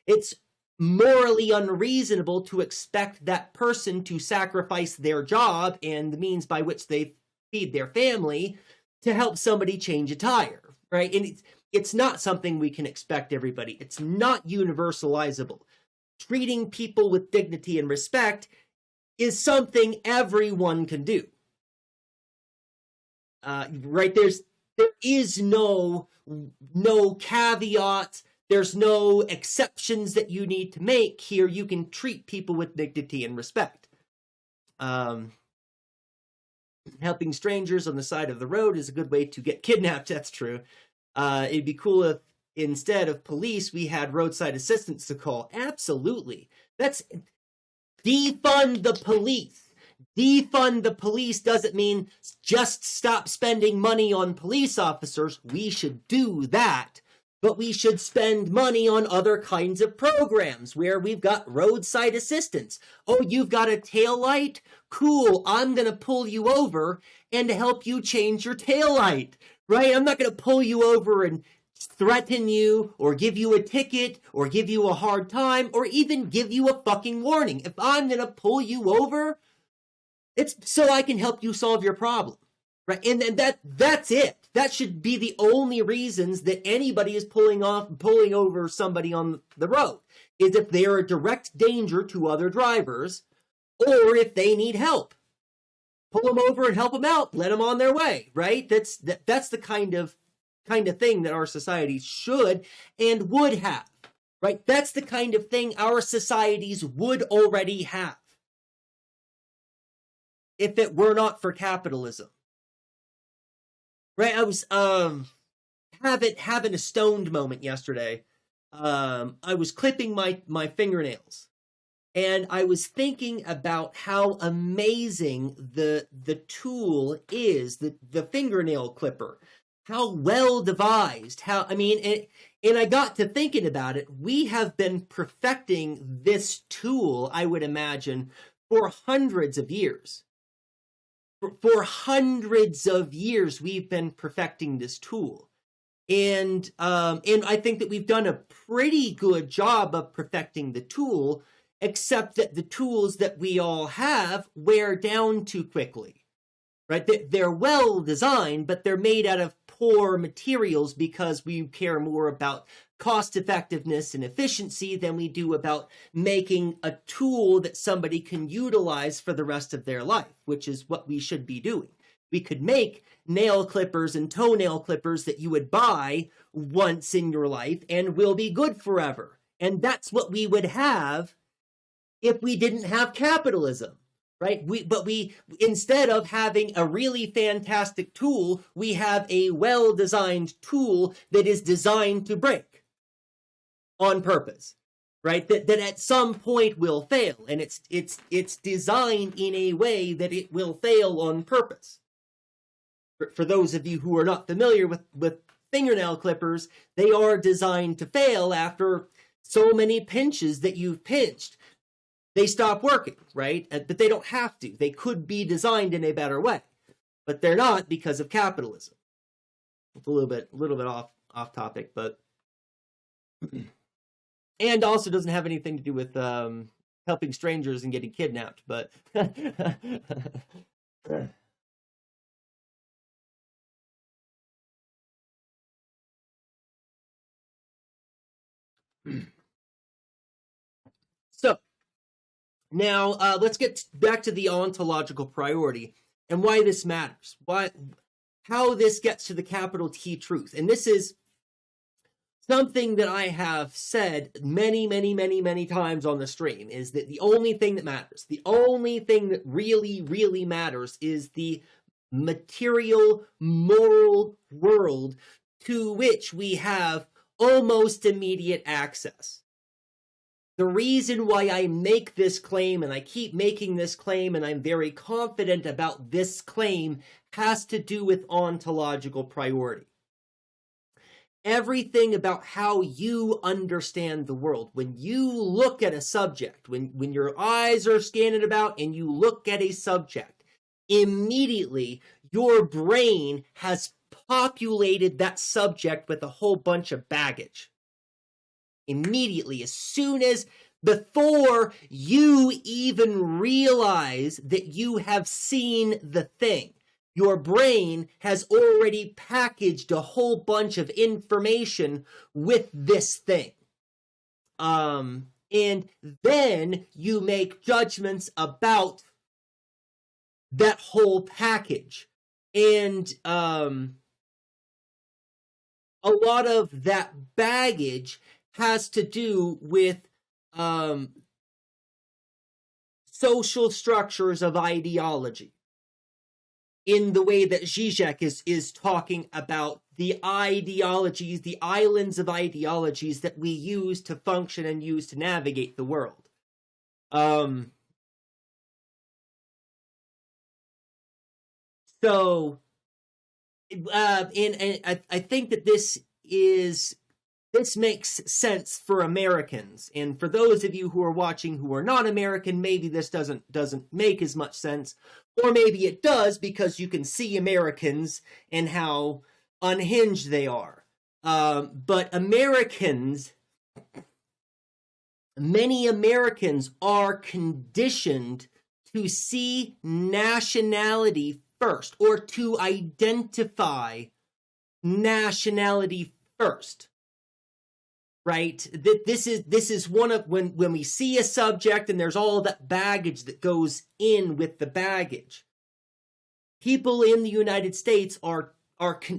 Speaker 1: It's morally unreasonable to expect that person to sacrifice their job and the means by which they feed their family to help somebody change a tire, right? And it's not something we can expect everybody. It's not universalizable. Treating people with dignity and respect is something everyone can do. Right? There is no caveat. There's no exceptions that you need to make here. You can treat people with dignity and respect. Helping strangers on the side of the road is a good way to get kidnapped. That's true. It'd be cool if instead of police, we had roadside assistance to call. Absolutely. That's defund the police. Defund the police doesn't mean just stop spending money on police officers. We should do that. But we should spend money on other kinds of programs where we've got roadside assistance. Oh, you've got a taillight? Cool, I'm going to pull you over and help you change your taillight, right? I'm not going to pull you over and threaten you or give you a ticket or give you a hard time or even give you a fucking warning. If I'm going to pull you over, it's so I can help you solve your problem, right? And that's it. That should be the only reasons that anybody is pulling over somebody on the road, is if they are a direct danger to other drivers or if they need help. Pull them over and help them out. Let them on their way, right? That's the kind of thing that our society should and would have, right? That's the kind of thing our societies would already have if it were not for capitalism. Right, I was having a stoned moment yesterday. I was clipping my fingernails, and I was thinking about how amazing the tool is, the fingernail clipper, how well devised, and I got to thinking about it. We have been perfecting this tool, I would imagine, for hundreds of years. For hundreds of years, we've been perfecting this tool. And I think that we've done a pretty good job of perfecting the tool, except that the tools that we all have wear down too quickly, right? They're well designed, but they're made out of poor materials because we care more about cost effectiveness and efficiency than we do about making a tool that somebody can utilize for the rest of their life, which is what we should be doing. We could make nail clippers and toenail clippers that you would buy once in your life and will be good forever. And that's what we would have if we didn't have capitalism, right? But instead of having a really fantastic tool, we have a well-designed tool that is designed to break on purpose, right? That at some point will fail, and it's designed in a way that it will fail on purpose. For those of you who are not familiar with fingernail clippers, they are designed to fail after so many pinches that you've pinched. They stop working, right? But they don't have to. They could be designed in a better way. but they're not because of capitalism. It's a little bit off topic, but and also doesn't have anything to do with helping strangers and getting kidnapped, but so now let's get back to the ontological priority and why this matters. How this gets to the capital T truth. And this is something that I have said many, many, many, many times on the stream, is that the only thing that matters, the only thing that really, really matters is the material, moral world to which we have almost immediate access. The reason why I make this claim, and I keep making this claim, and I'm very confident about this claim, has to do with ontological priority. Everything about how you understand the world, when you look at a subject, when your eyes are scanning about and you look at a subject, immediately your brain has populated that subject with a whole bunch of baggage. Immediately, as soon as, before you even realize that you have seen the thing, your brain has already packaged a whole bunch of information with this thing. And then you make judgments about that whole package. And a lot of that baggage has to do with social structures of ideology, in the way that Zizek is talking about the ideologies, the islands of ideologies that we use to function and use to navigate the world. So, and I think that this makes sense for Americans, and for those of you who are watching who are not American, maybe this doesn't make as much sense, or maybe it does because you can see Americans and how unhinged they are. But many Americans are conditioned to see nationality first, or to identify nationality first. Right? This is one of, when we see a subject and there's all that baggage that goes in with the baggage. People in the United States are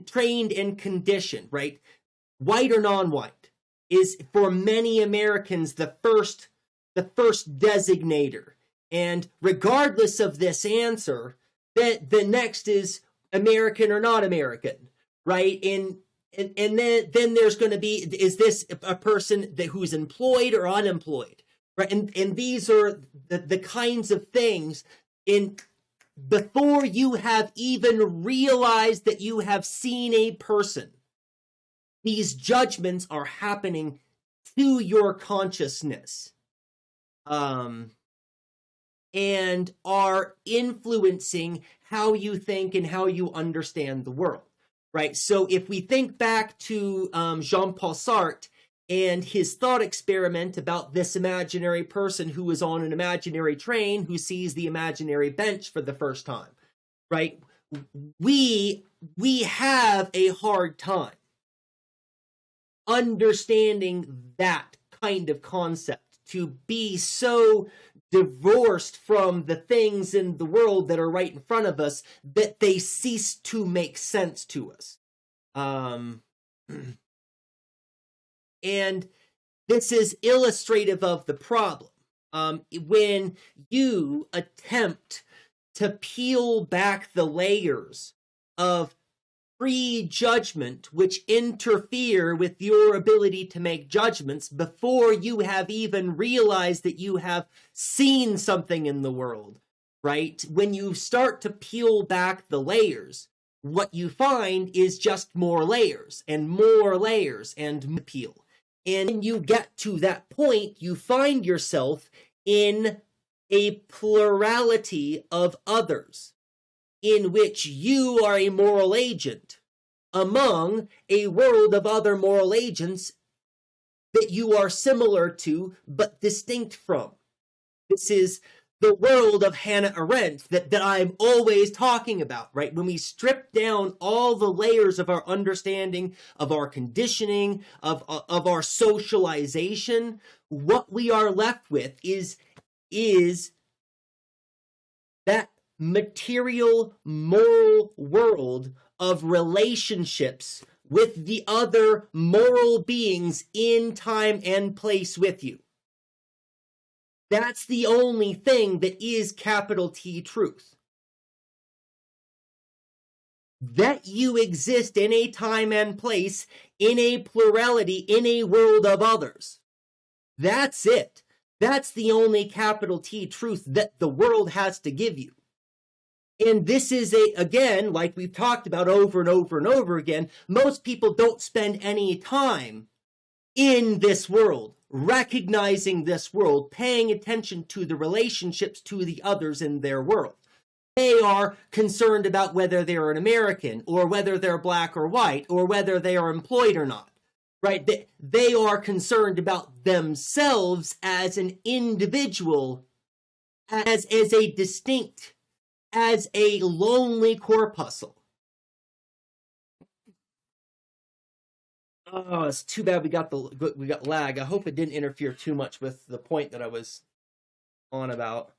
Speaker 1: trained and conditioned, right? White or non-white is, for many Americans, the first designator. And regardless of this answer, the next is American or not American, right? And then there's going to be, is this a person who's employed or unemployed, right? And these are the kinds of things before you have even realized that you have seen a person. These judgments are happening to your consciousness, and are influencing how you think and how you understand the world. Right, so if we think back to Jean-Paul Sartre and his thought experiment about this imaginary person who is on an imaginary train who sees the imaginary bench for the first time, right? We have a hard time understanding that kind of concept, to be so divorced from the things in the world that are right in front of us that they cease to make sense to us. And this is illustrative of the problem. When you attempt to peel back the layers of prejudgment which interfere with your ability to make judgments before you have even realized that you have seen something in the world, right? When you start to peel back the layers, what you find is just more layers and more layers and peel. And when you get to that point, you find yourself in a plurality of others. in which you are a moral agent among a world of other moral agents that you are similar to but distinct from. This is the world of Hannah Arendt that I'm always talking about, right? When we strip down all the layers of our understanding, of our conditioning, of our socialization, what we are left with is that material, moral world of relationships with the other moral beings in time and place with you. That's the only thing that is capital T truth. That you exist in a time and place, in a plurality, in a world of others. That's it. That's the only capital T truth that the world has to give you. And this is again, like we've talked about over and over and over again, most people don't spend any time in this world, recognizing this world, paying attention to the relationships to the others in their world. They are concerned about whether they're an American, or whether they're black or white, or whether they are employed or not, right? They are concerned about themselves as an individual, as a distinct, as a lonely corpuscle. Oh, it's too bad we got lag. I hope it didn't interfere too much with the point that I was on about.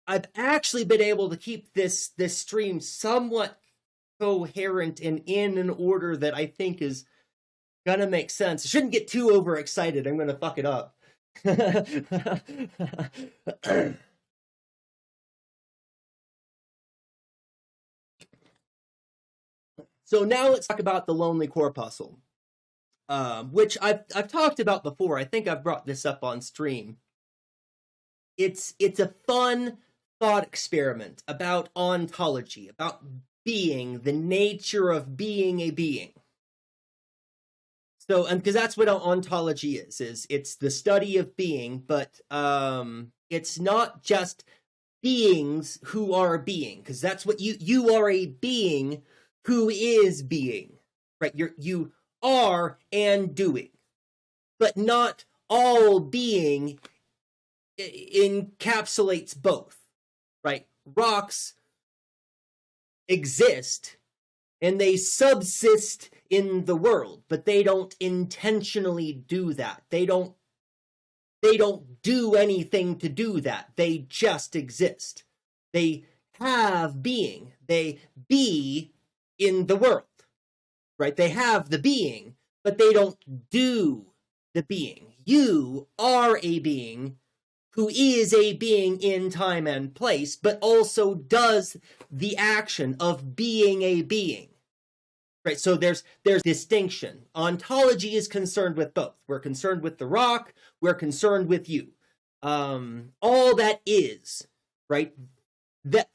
Speaker 1: I've actually been able to keep this stream somewhat coherent and in an order that I think is gonna make sense. I shouldn't get too overexcited. I'm gonna fuck it up. So now let's talk about the lonely corpuscle, which I've talked about before. I think I've brought this up on stream. It's a fun thought experiment about ontology, about being, the nature of being a being. So, and because that's what ontology is it's the study of being, but it's not just beings who are being, because that's what you are, a being who is being, right? You are and doing, but not all being encapsulates both, right? Rocks exist and they subsist in the world, but they don't intentionally do that. They don't do anything to do that. They just exist. They have being. They be in the world, right? They have the being, but they don't do the being. You are a being who is a being in time and place, but also does the action of being a being, right? So there's distinction. Ontology is concerned with both. We're concerned with the rock. We're concerned with you. All that is, right? Right.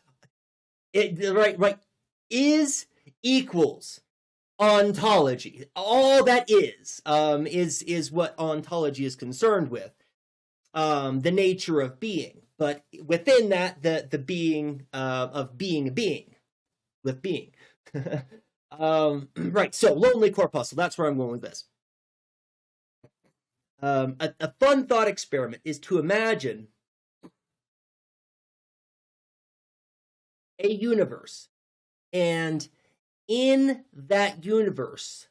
Speaker 1: Is equals ontology. All that is what ontology is concerned with. The nature of being, but within that, the being of being a being with being. Right. So lonely corpuscle. That's where I'm going with this. A fun thought experiment is to imagine a universe, and in that universe,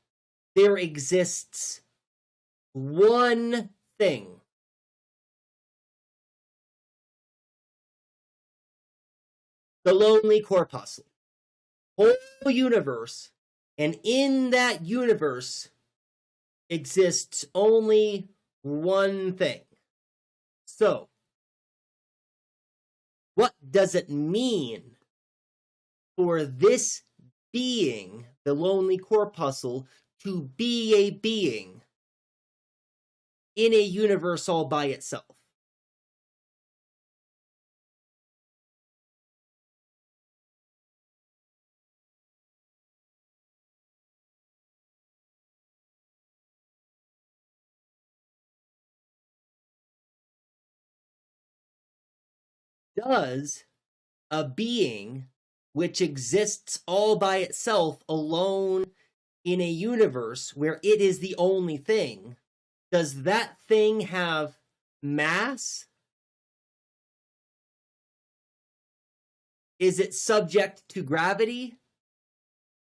Speaker 1: there exists one thing. The lonely corpuscle. Whole universe, and in that universe exists only one thing. So, what does it mean for this being, the lonely corpuscle, to be a being in a universe all by itself? Does a being which exists all by itself alone in a universe where it is the only thing, does that thing have mass? Is it subject to gravity?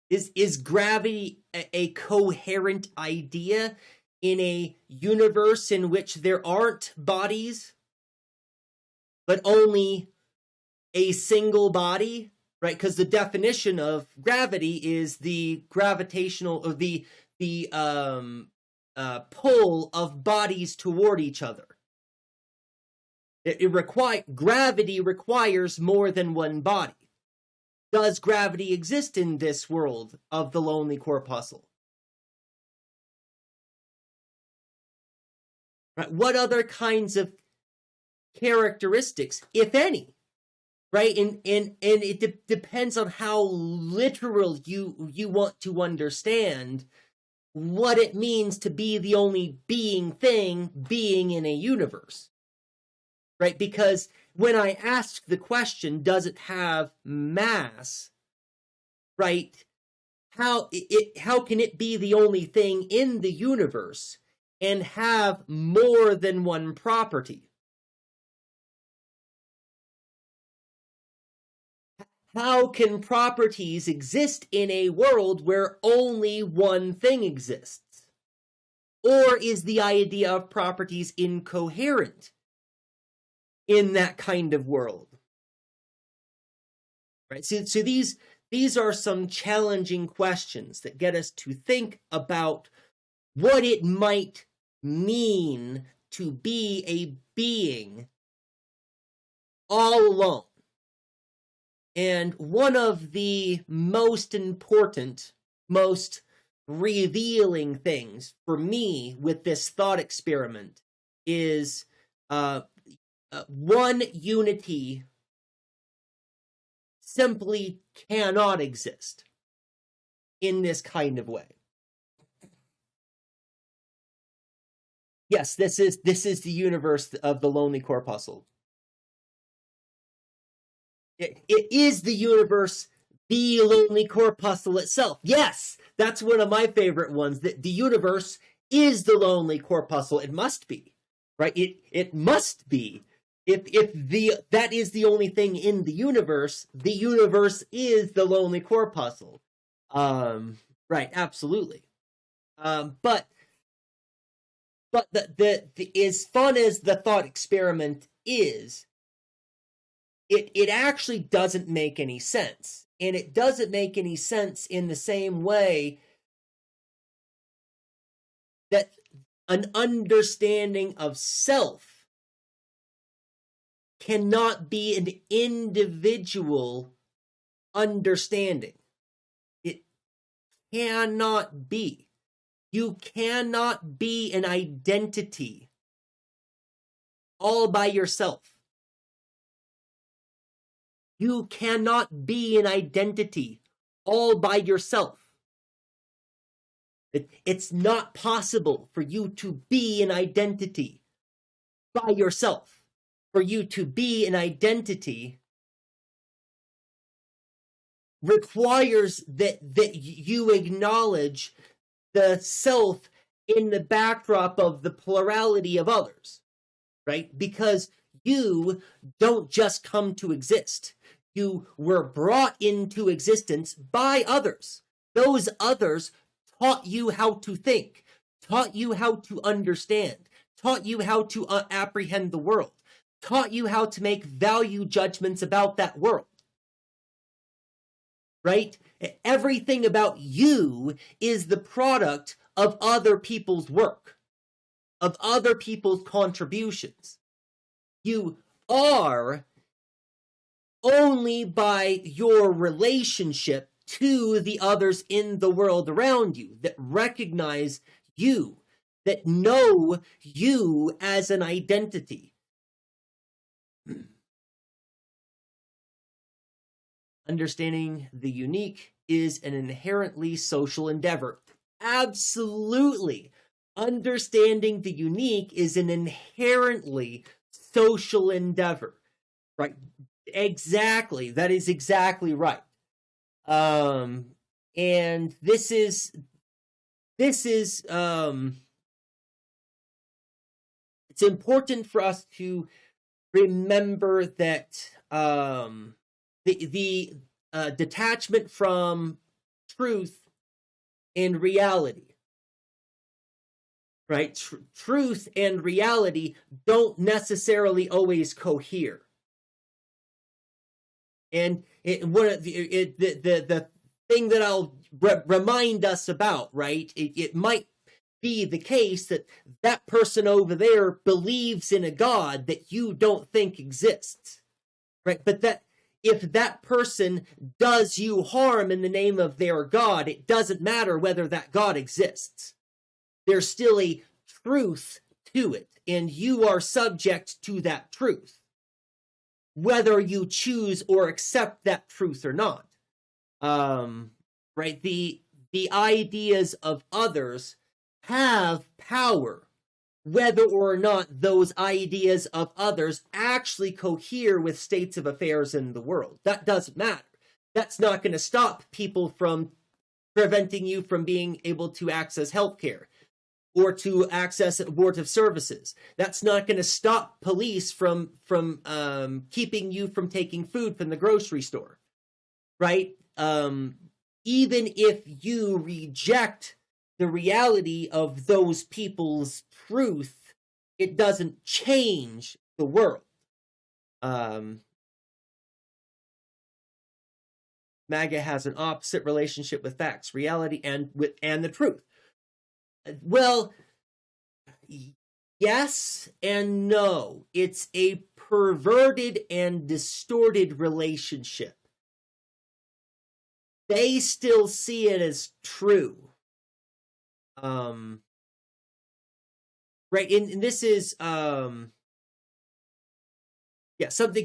Speaker 1: Is gravity a coherent idea in a universe in which there aren't bodies, but only a single body, right? Because the definition of gravity is the gravitational, or the pull of bodies toward each other. Gravity requires more than one body. Does gravity exist in this world of the lonely corpuscle? Right? What other kinds of characteristics, if any, right? And it depends on how literal you want to understand what it means to be the only being in a universe, right? Because when I ask the question, does it have mass, right? How can it be the only thing in the universe and have more than one property? How can properties exist in a world where only one thing exists? Or is the idea of properties incoherent in that kind of world? Right? So these are some challenging questions that get us to think about what it might mean to be a being all alone. And one of the most important, most revealing things for me with this thought experiment is one unity simply cannot exist in this kind of way. Yes, this is the universe of the lonely corpuscle. It is the universe, the lonely corpuscle itself. Yes, that's one of my favorite ones. That the universe is the lonely corpuscle. It must be, right? It must be. If that is the only thing in the universe is the lonely corpuscle. Right, absolutely. But the as fun as the thought experiment is, it actually doesn't make any sense. And it doesn't make any sense in the same way that an understanding of self cannot be an individual understanding. It cannot be. You cannot be an identity all by yourself. You cannot be an identity all by yourself. It's not possible for you to be an identity by yourself. For you to be an identity requires that you acknowledge the self in the backdrop of the plurality of others, right? Because you don't just come to exist. You were brought into existence by others. Those others taught you how to think, taught you how to understand, taught you how to apprehend the world, taught you how to make value judgments about that world. Right? Everything about you is the product of other people's work, of other people's contributions. You are only by your relationship to the others in the world around you that recognize you, that know you as an identity. Understanding the unique is an inherently social endeavor. Absolutely. Understanding the unique is an inherently social endeavor. Right? Exactly. That is exactly right. And this is it's important for us to remember that the detachment from truth and reality, right? Truth and reality don't necessarily always cohere. And the thing that I'll remind us about, right? It might be the case that that person over there believes in a God that you don't think exists, right? But that if that person does you harm in the name of their God, it doesn't matter whether that God exists. There's still a truth to it, and you are subject to that truth, whether you choose or accept that truth or not. Right? The ideas of others have power, whether or not those ideas of others actually cohere with states of affairs in the world. That doesn't matter. That's not going to stop people from preventing you from being able to access healthcare or to access abortive services. That's not going to stop police from keeping you from taking food from the grocery store, right? Even if you reject the reality of those people's truth, it doesn't change the world. MAGA has an opposite relationship with facts, reality, and the truth. Well, yes and no. It's a perverted and distorted relationship. They still see it as true. Right, and this is something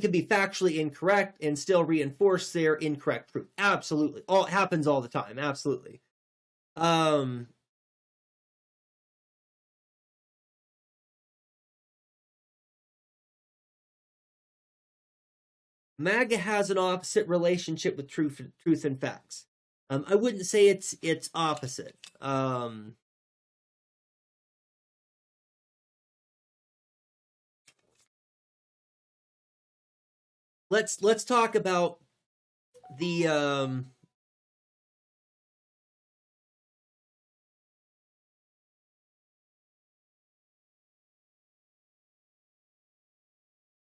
Speaker 1: can be factually incorrect and still reinforce their incorrect truth. Absolutely. It happens all the time. Absolutely. MAGA has an opposite relationship with truth and facts. I wouldn't say it's opposite. Let's talk about the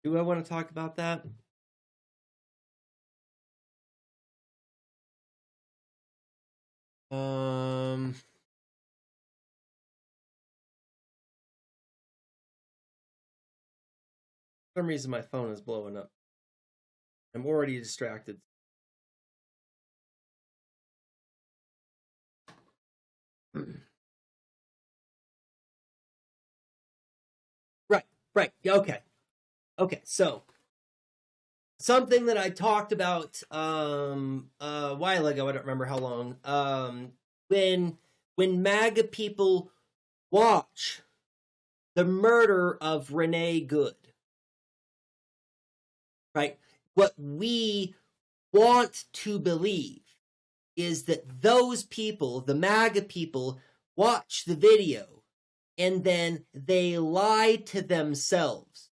Speaker 1: do I want to talk about that? For some reason my phone is blowing up. I'm already distracted. Right. Okay. So something that I talked about a while ago, I don't remember how long, when MAGA people watch the murder of Renee Good, right? What we want to believe is that those people, the MAGA people, watch the video and then they lie to themselves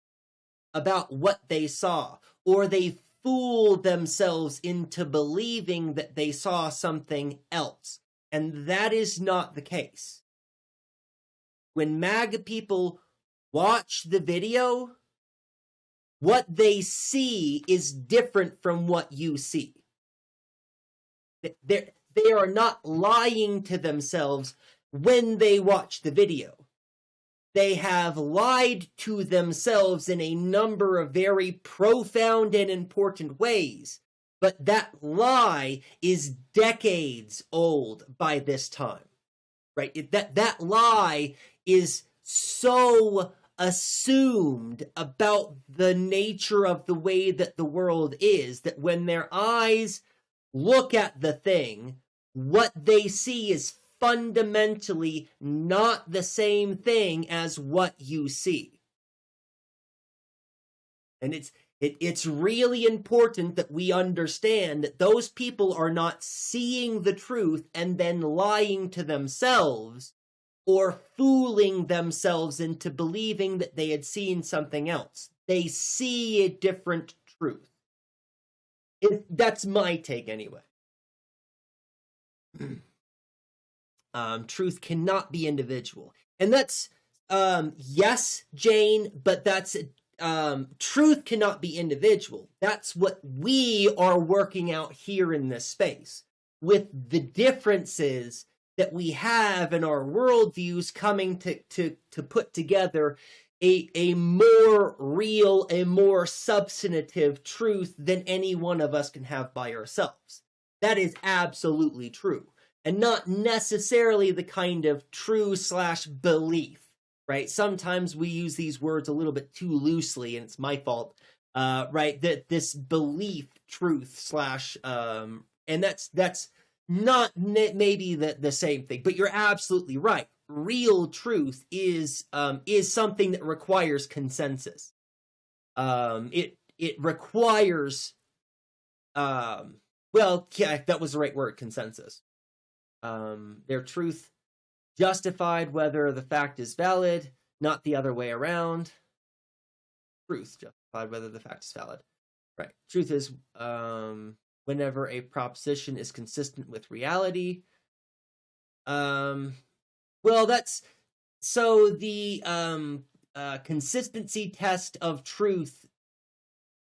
Speaker 1: about what they saw, or they fool themselves into believing that they saw something else. And that is not the case. When MAGA people watch the video, what they see is different from what you see. They are not lying to themselves when they watch the video. They have lied to themselves in a number of very profound and important ways, but that lie is decades old by this time, right? That lie is so assumed about the nature of the way that the world is that when their eyes look at the thing, what they see is fundamentally not the same thing as what you see. And It's really important that we understand that those people are not seeing the truth and then lying to themselves or fooling themselves into believing that they had seen something else. They see a different truth. That's my take anyway. Truth cannot be individual. And that's, yes, Jane, but that's, truth cannot be individual. That's what we are working out here in this space, with the differences that we have in our worldviews coming to put together a more real, a more substantive truth than any one of us can have by ourselves. That is absolutely true. And not necessarily the kind of true/belief, right? Sometimes we use these words a little bit too loosely, and it's my fault, right? That this belief truth / and that's not maybe the same thing, but you're absolutely right. Real truth is something that requires consensus. It requires, well, yeah, that was the right word, consensus. Their truth justified whether the fact is valid, not the other way around. Truth justified whether the fact is valid. Right. Truth is whenever a proposition is consistent with reality. Well, that's so the consistency test of truth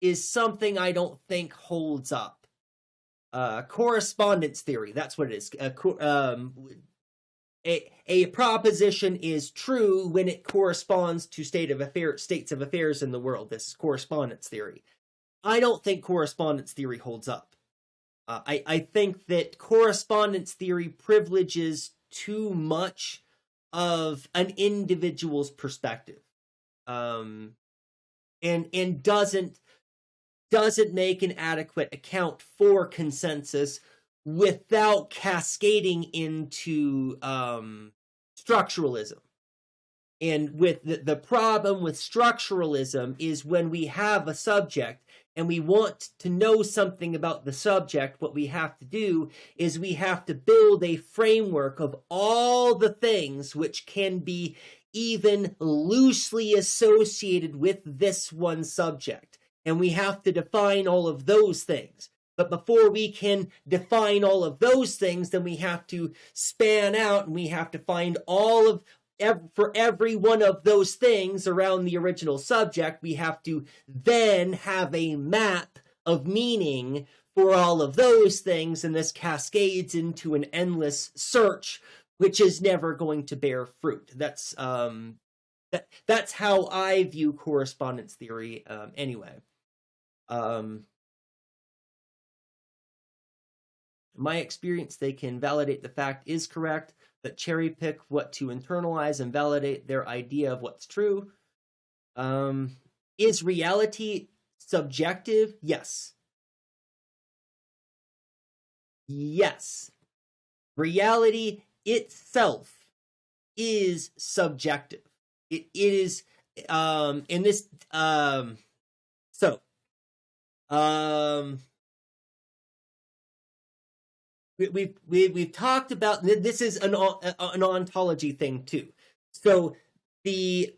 Speaker 1: is something I don't think holds up. Correspondence theory, that's what it is. A proposition is true when it corresponds to states of affairs in the world. This is correspondence theory. I don't think correspondence theory holds up. I think that correspondence theory privileges too much of an individual's perspective, and doesn't make an adequate account for consensus without cascading into structuralism. And with the problem with structuralism is when we have a subject and we want to know something about the subject, what we have to do is we have to build a framework of all the things which can be even loosely associated with this one subject. And we have to define all of those things. But before we can define all of those things, then we have to span out and we have to find all of, for every one of those things around the original subject, we have to then have a map of meaning for all of those things. And this cascades into an endless search, which is never going to bear fruit. That's how I view correspondence theory anyway. My experience, they can validate the fact is correct, but cherry pick what to internalize and validate their idea of what's true. Is reality subjective? Yes. Yes. Reality itself is subjective. It is, in this, we've talked about, this is an ontology thing too. So the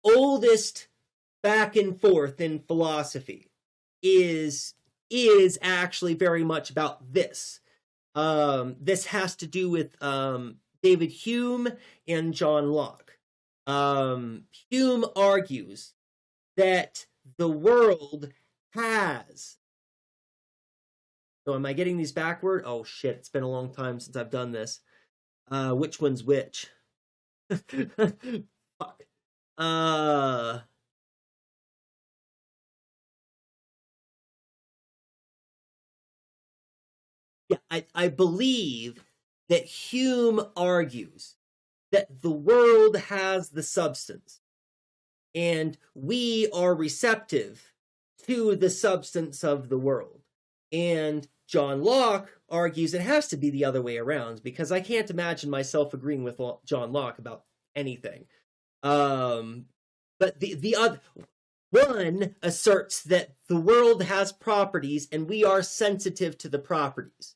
Speaker 1: oldest back and forth in philosophy is actually very much about this. This has to do with David Hume and John Locke. Hume argues that the world has... So am I getting these backward? Oh shit, it's been a long time since I've done this. Which one's which? Fuck. Yeah, I believe that Hume argues that the world has the substance, and we are receptive to the substance of the world. And John Locke argues it has to be the other way around, because I can't imagine myself agreeing with John Locke about anything. But the other, One asserts that the world has properties and we are sensitive to the properties.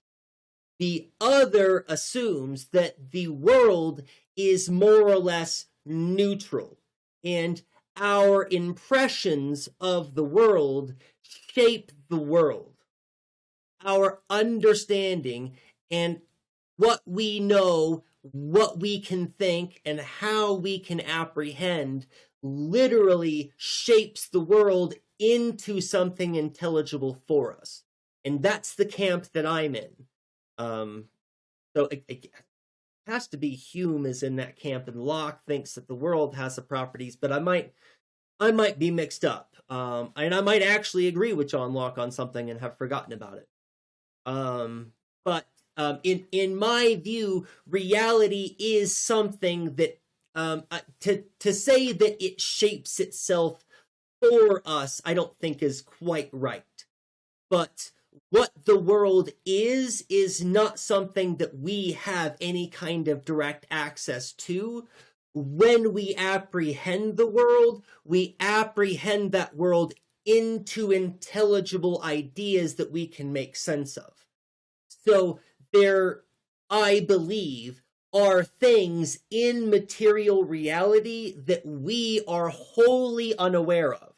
Speaker 1: The other assumes that the world is more or less neutral, and our impressions of the world shape the world. Our understanding and what we know, what we can think, and how we can apprehend literally shapes the world into something intelligible for us. And that's the camp that I'm in. So it has to be Hume is in that camp, and Locke thinks that the world has the properties, but I might be mixed up. And I might actually agree with John Locke on something and have forgotten about it. But in my view, reality is something that to say that it shapes itself for us, I don't think is quite right. But what the world is not something that we have any kind of direct access to. When we apprehend the world, we apprehend that world into intelligible ideas that we can make sense of. So there, I believe, are things in material reality that we are wholly unaware of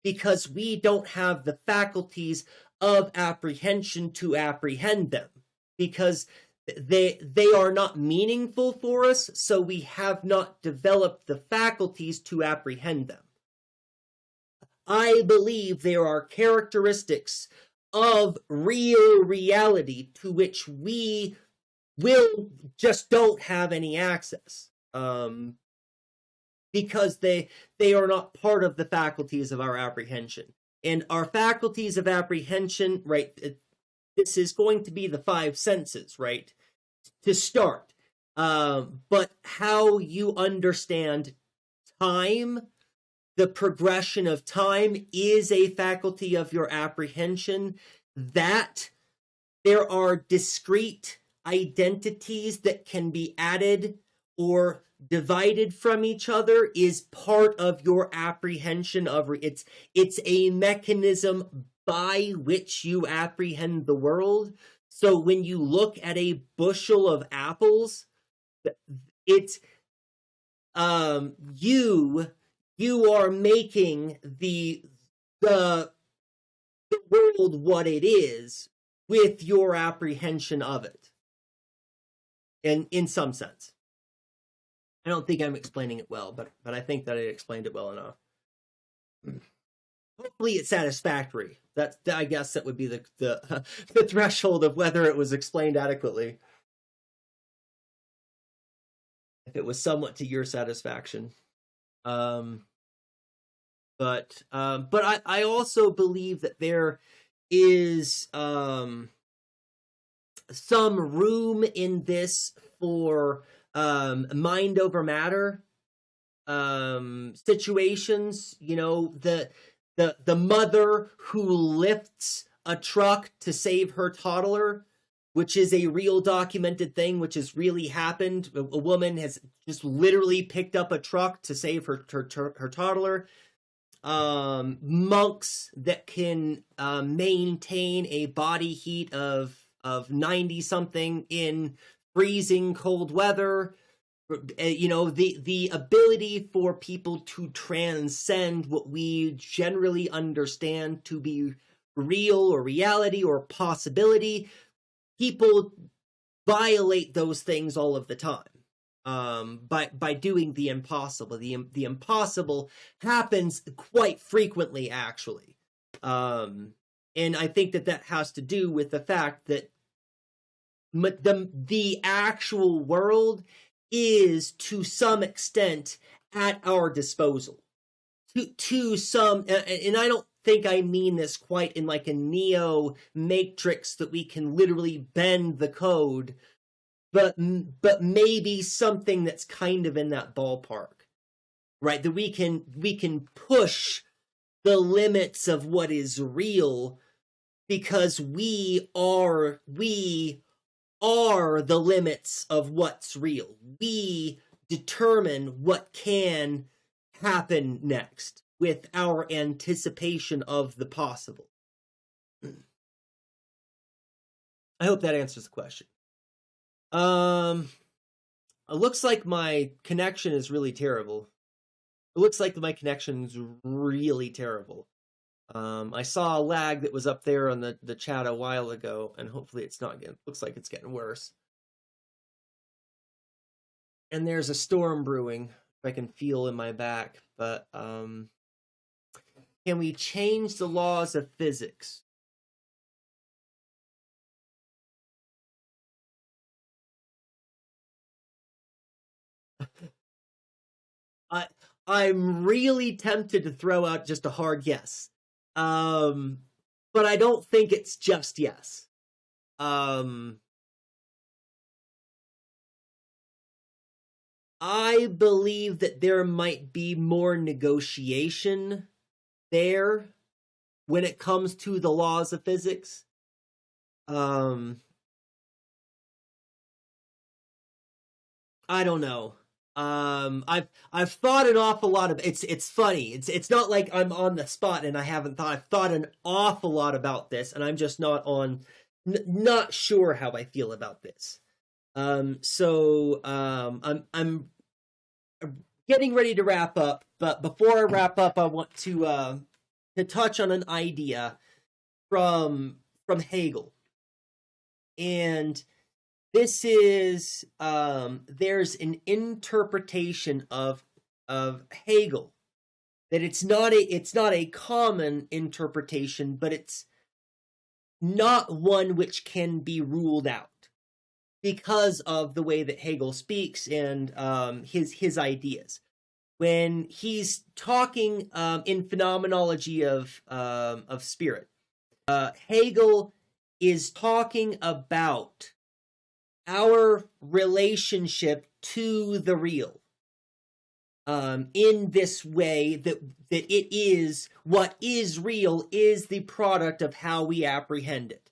Speaker 1: because we don't have the faculties of apprehension to apprehend them, because they are not meaningful for us, so we have not developed the faculties to apprehend them. I believe there are characteristics of real reality to which we just don't have any access, because they are not part of the faculties of our apprehension. And our faculties of apprehension, right, this is going to be the five senses, right, to start. But how you understand time, the progression of time, is a faculty of your apprehension. That there are discrete identities that can be added or divided from each other is part of your apprehension of it's a mechanism by which you apprehend the world. So when you look at a bushel of apples, it's you are making the world what it is with your apprehension of it. And in some sense. I don't think I'm explaining it well, but I think that I explained it well enough. Hopefully it's satisfactory. I guess that would be the threshold of whether it was explained adequately. If it was somewhat to your satisfaction. But I also believe that there is some room in this for mind over matter situations. You know, the mother who lifts a truck to save her toddler, which is a real documented thing, which has really happened. A woman has just literally picked up a truck to save her toddler. Monks that can maintain a body heat of 90 something in freezing cold weather. You know, the ability for people to transcend what we generally understand to be real or reality or possibility. People violate those things all of the time by doing the impossible. The impossible happens quite frequently, actually. And I think that has to do with the fact that the actual world is to some extent at our disposal. To some, and I don't think I mean this quite in like a Neo Matrix that we can literally bend the code, but maybe something that's kind of in that ballpark, right? That we can push the limits of what is real because we are the limits of what's real. We determine what can happen next. with our anticipation of the possible. I hope that answers the question. It looks like my connection is really terrible. It looks like my connection is really terrible. I saw a lag that was up there on the chat a while ago, and hopefully it's not getting, looks like it's getting worse. And there's a storm brewing, I can feel in my back, but can we change the laws of physics? I'm really tempted to throw out just a hard yes. But I don't think it's just yes. I believe that there might be more negotiation there when it comes to the laws of physics. I don't know. I've thought an awful lot of it's funny. It's not like I'm on the spot and I haven't thought. I've thought an awful lot about this, and I'm just not not sure how I feel about this. So I'm getting ready to wrap up, but before I wrap up, I want to touch on an idea from Hegel. And this is there's an interpretation of Hegel that it's not a common interpretation, but it's not one which can be ruled out because of the way that Hegel speaks and his ideas. When he's talking in phenomenology of spirit, Hegel is talking about our relationship to the real in this way that it is what is real is the product of how we apprehend it.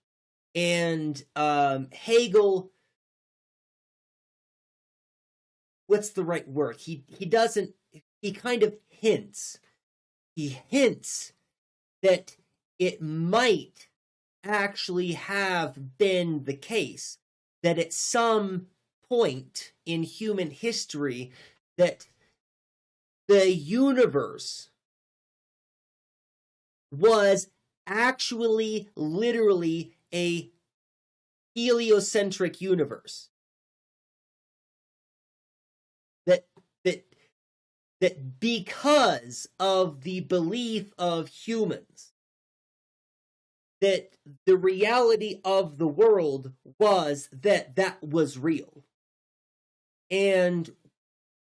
Speaker 1: And Hegel, what's the right word? He kind of hints. He hints that it might actually have been the case that at some point in human history that the universe was actually literally a heliocentric universe. That because of the belief of humans that the reality of the world was that was real. And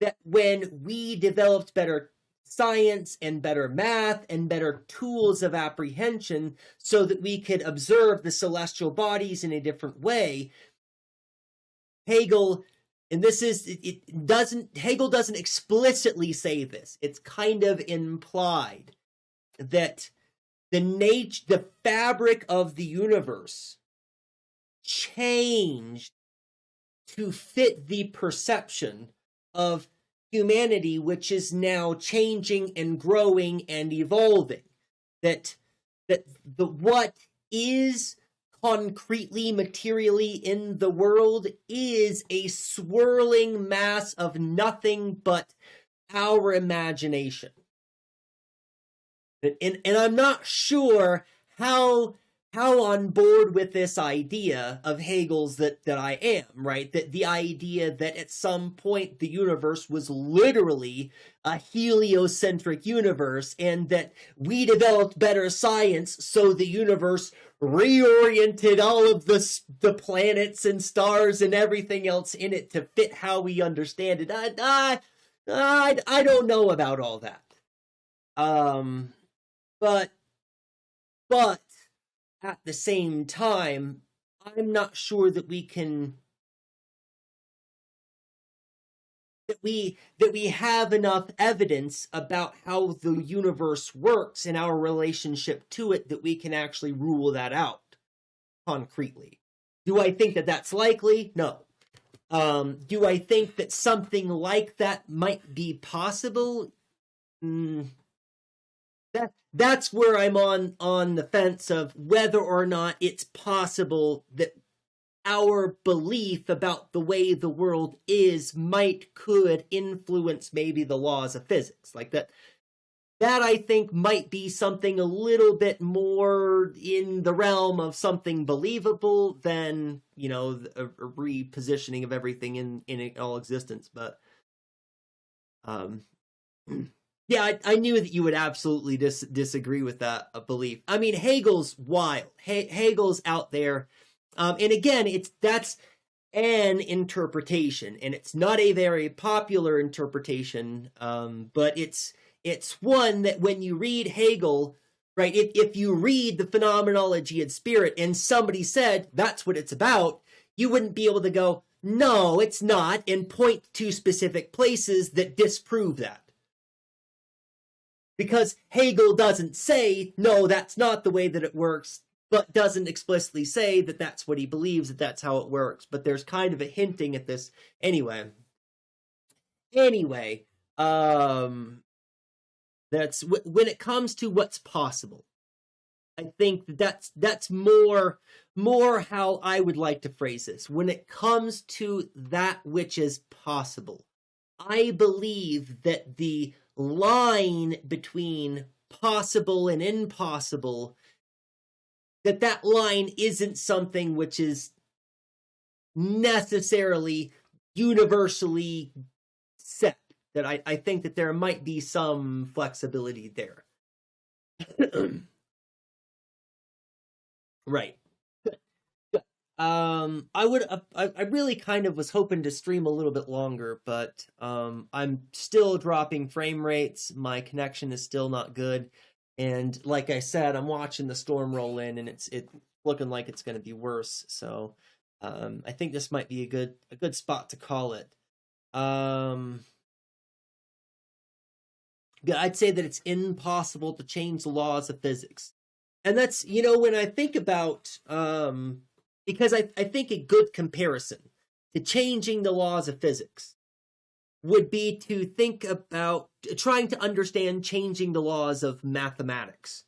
Speaker 1: that when we developed better science and better math and better tools of apprehension so that we could observe the celestial bodies in a different way, Hegel, and this is, Hegel doesn't explicitly say this, it's kind of implied that the fabric of the universe changed to fit the perception of humanity, which is now changing and growing and evolving. That the what is concretely, materially in the world is a swirling mass of nothing but our imagination. And I'm not sure how on board with this idea of Hegel's that I am, right? That the idea that at some point the universe was literally a heliocentric universe and that we developed better science so the universe reoriented all of the planets and stars and everything else in it to fit how we understand it. I don't know about all that. But at the same time, I'm not sure that we have enough evidence about how the universe works and our relationship to it that we can actually rule that out concretely. Do I think that that's likely? No. Do I think that something like that might be possible? that's where I'm on the fence of whether or not it's possible that our belief about the way the world is could influence maybe the laws of physics. Like that I think might be something a little bit more in the realm of something believable than, a repositioning of everything in all existence. But yeah, I knew that you would absolutely disagree with that belief. I mean, Hegel's wild. Hegel's out there. And again, that's an interpretation, and it's not a very popular interpretation, but it's one that when you read Hegel, right, if you read the Phenomenology of Spirit and somebody said that's what it's about, you wouldn't be able to go, no, it's not, and point to specific places that disprove that. Because Hegel doesn't say, no, that's not the way that it works, but doesn't explicitly say that that's what he believes, that that's how it works. But there's kind of a hinting at this. Anyway, that's when it comes to what's possible. I think that's more how I would like to phrase this. When it comes to that which is possible, I believe that the line between possible and impossible, that line isn't something which is necessarily universally set. That I think that there might be some flexibility there. Right. I really kind of was hoping to stream a little bit longer, but I'm still dropping frame rates. My connection is still not good, and like I said, I'm watching the storm roll in, and it's looking like it's going to be worse. So I think this might be a good spot to call it. I'd say that it's impossible to change the laws of physics, and that's when I think about because I think a good comparison to changing the laws of physics would be to think about trying to understand changing the laws of mathematics,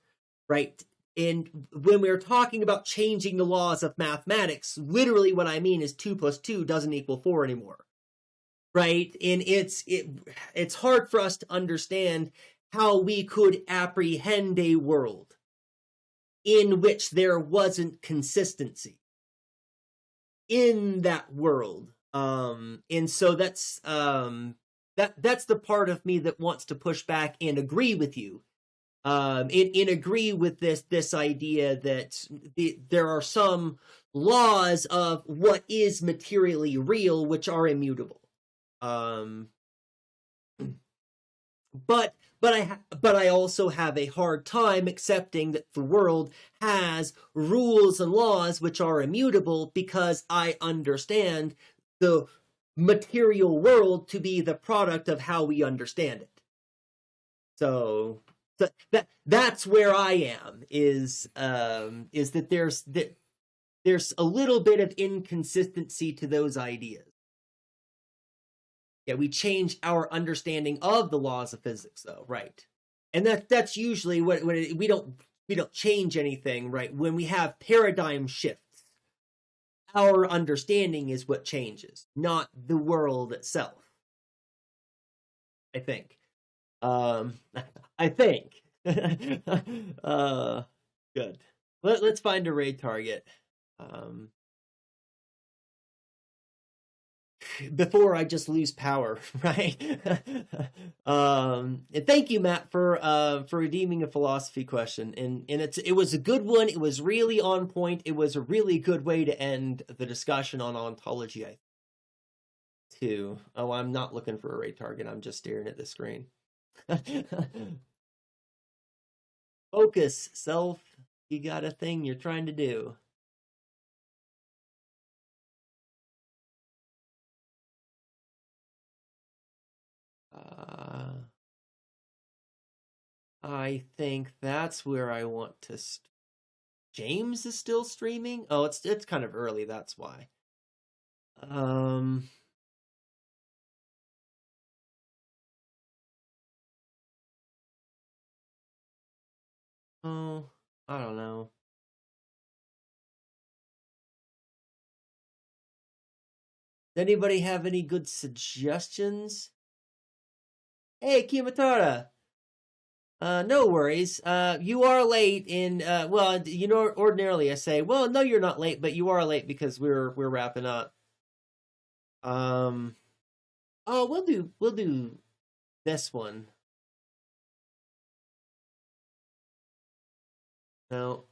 Speaker 1: right? And when we're talking about changing the laws of mathematics, literally what I mean is 2 + 2 doesn't equal 4 anymore, right? And it's hard for us to understand how we could apprehend a world in which there wasn't consistency in that world. And so that's the part of me that wants to push back and agree with you. And agree with this idea that there are some laws of what is materially real which are immutable. But I also have a hard time accepting that the world has rules and laws which are immutable, because I understand the material world to be the product of how we understand it. So that's where I am, is that there's a little bit of inconsistency to those ideas. Yeah, we change our understanding of the laws of physics, though, right? And that's usually what we don't change anything, right? When we have paradigm shifts, our understanding is what changes, not the world itself. I think. I think. Good. Let's find a raid target. Before I just lose power, right? And thank you, Matt, for redeeming a philosophy question, and it was a good one. It was really on point. It was a really good way to end the discussion on ontology, I think, too. Oh, I'm not looking for a raid target. I'm just staring at the screen. Focus, self. You got a thing you're trying to do. I think that's where I want to. James is still streaming. Oh, it's kind of early. That's why. I don't know. Does anybody have any good suggestions? Hey, Kimatara. No worries. You are late in well, you know, ordinarily I say, well, no, you're not late, but you are late because we're wrapping up. Oh, we'll do this one. No.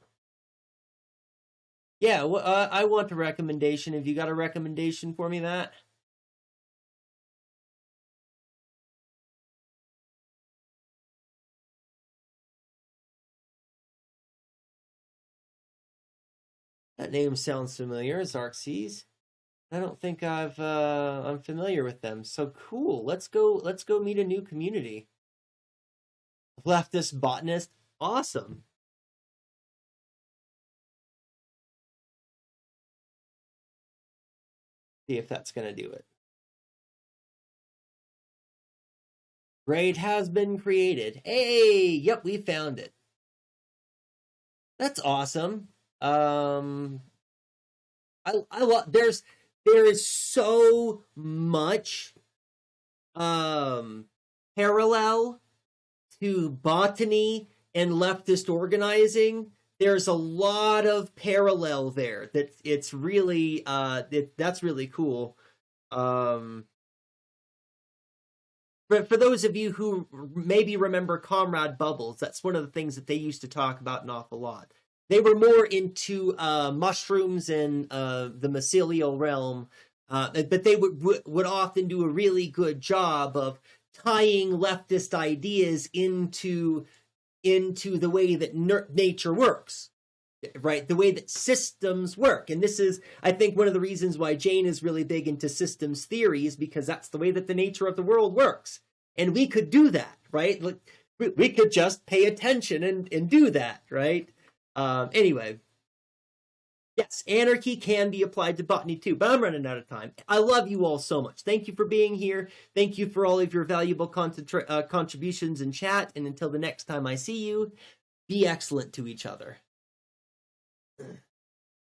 Speaker 1: Yeah, I want a recommendation. Have you got a recommendation for me, Matt? That name sounds familiar, Xarxes. I don't think I'm familiar with them. So cool. Let's go meet a new community. Leftist botanist. Awesome. See if that's gonna do it. Grade has been created. Hey, yep, we found it. That's awesome. I love there is so much parallel to botany and leftist organizing. There's a lot of parallel there. That it's really that's really cool. For those of you who maybe remember Comrade Bubbles, that's one of the things that they used to talk about an awful lot. They were more into mushrooms and the mycelial realm, but they would often do a really good job of tying leftist ideas into the way that nature works, right? The way that systems work. And this is, I think, one of the reasons why Jane is really big into systems theories, because that's the way that the nature of the world works. And we could do that, right? We could just pay attention and do that, right? Anyway, yes, anarchy can be applied to botany too, but I'm running out of time. I love you all so much. Thank you for being here. Thank you for all of your valuable contributions in chat. And until the next time I see you, be excellent to each other.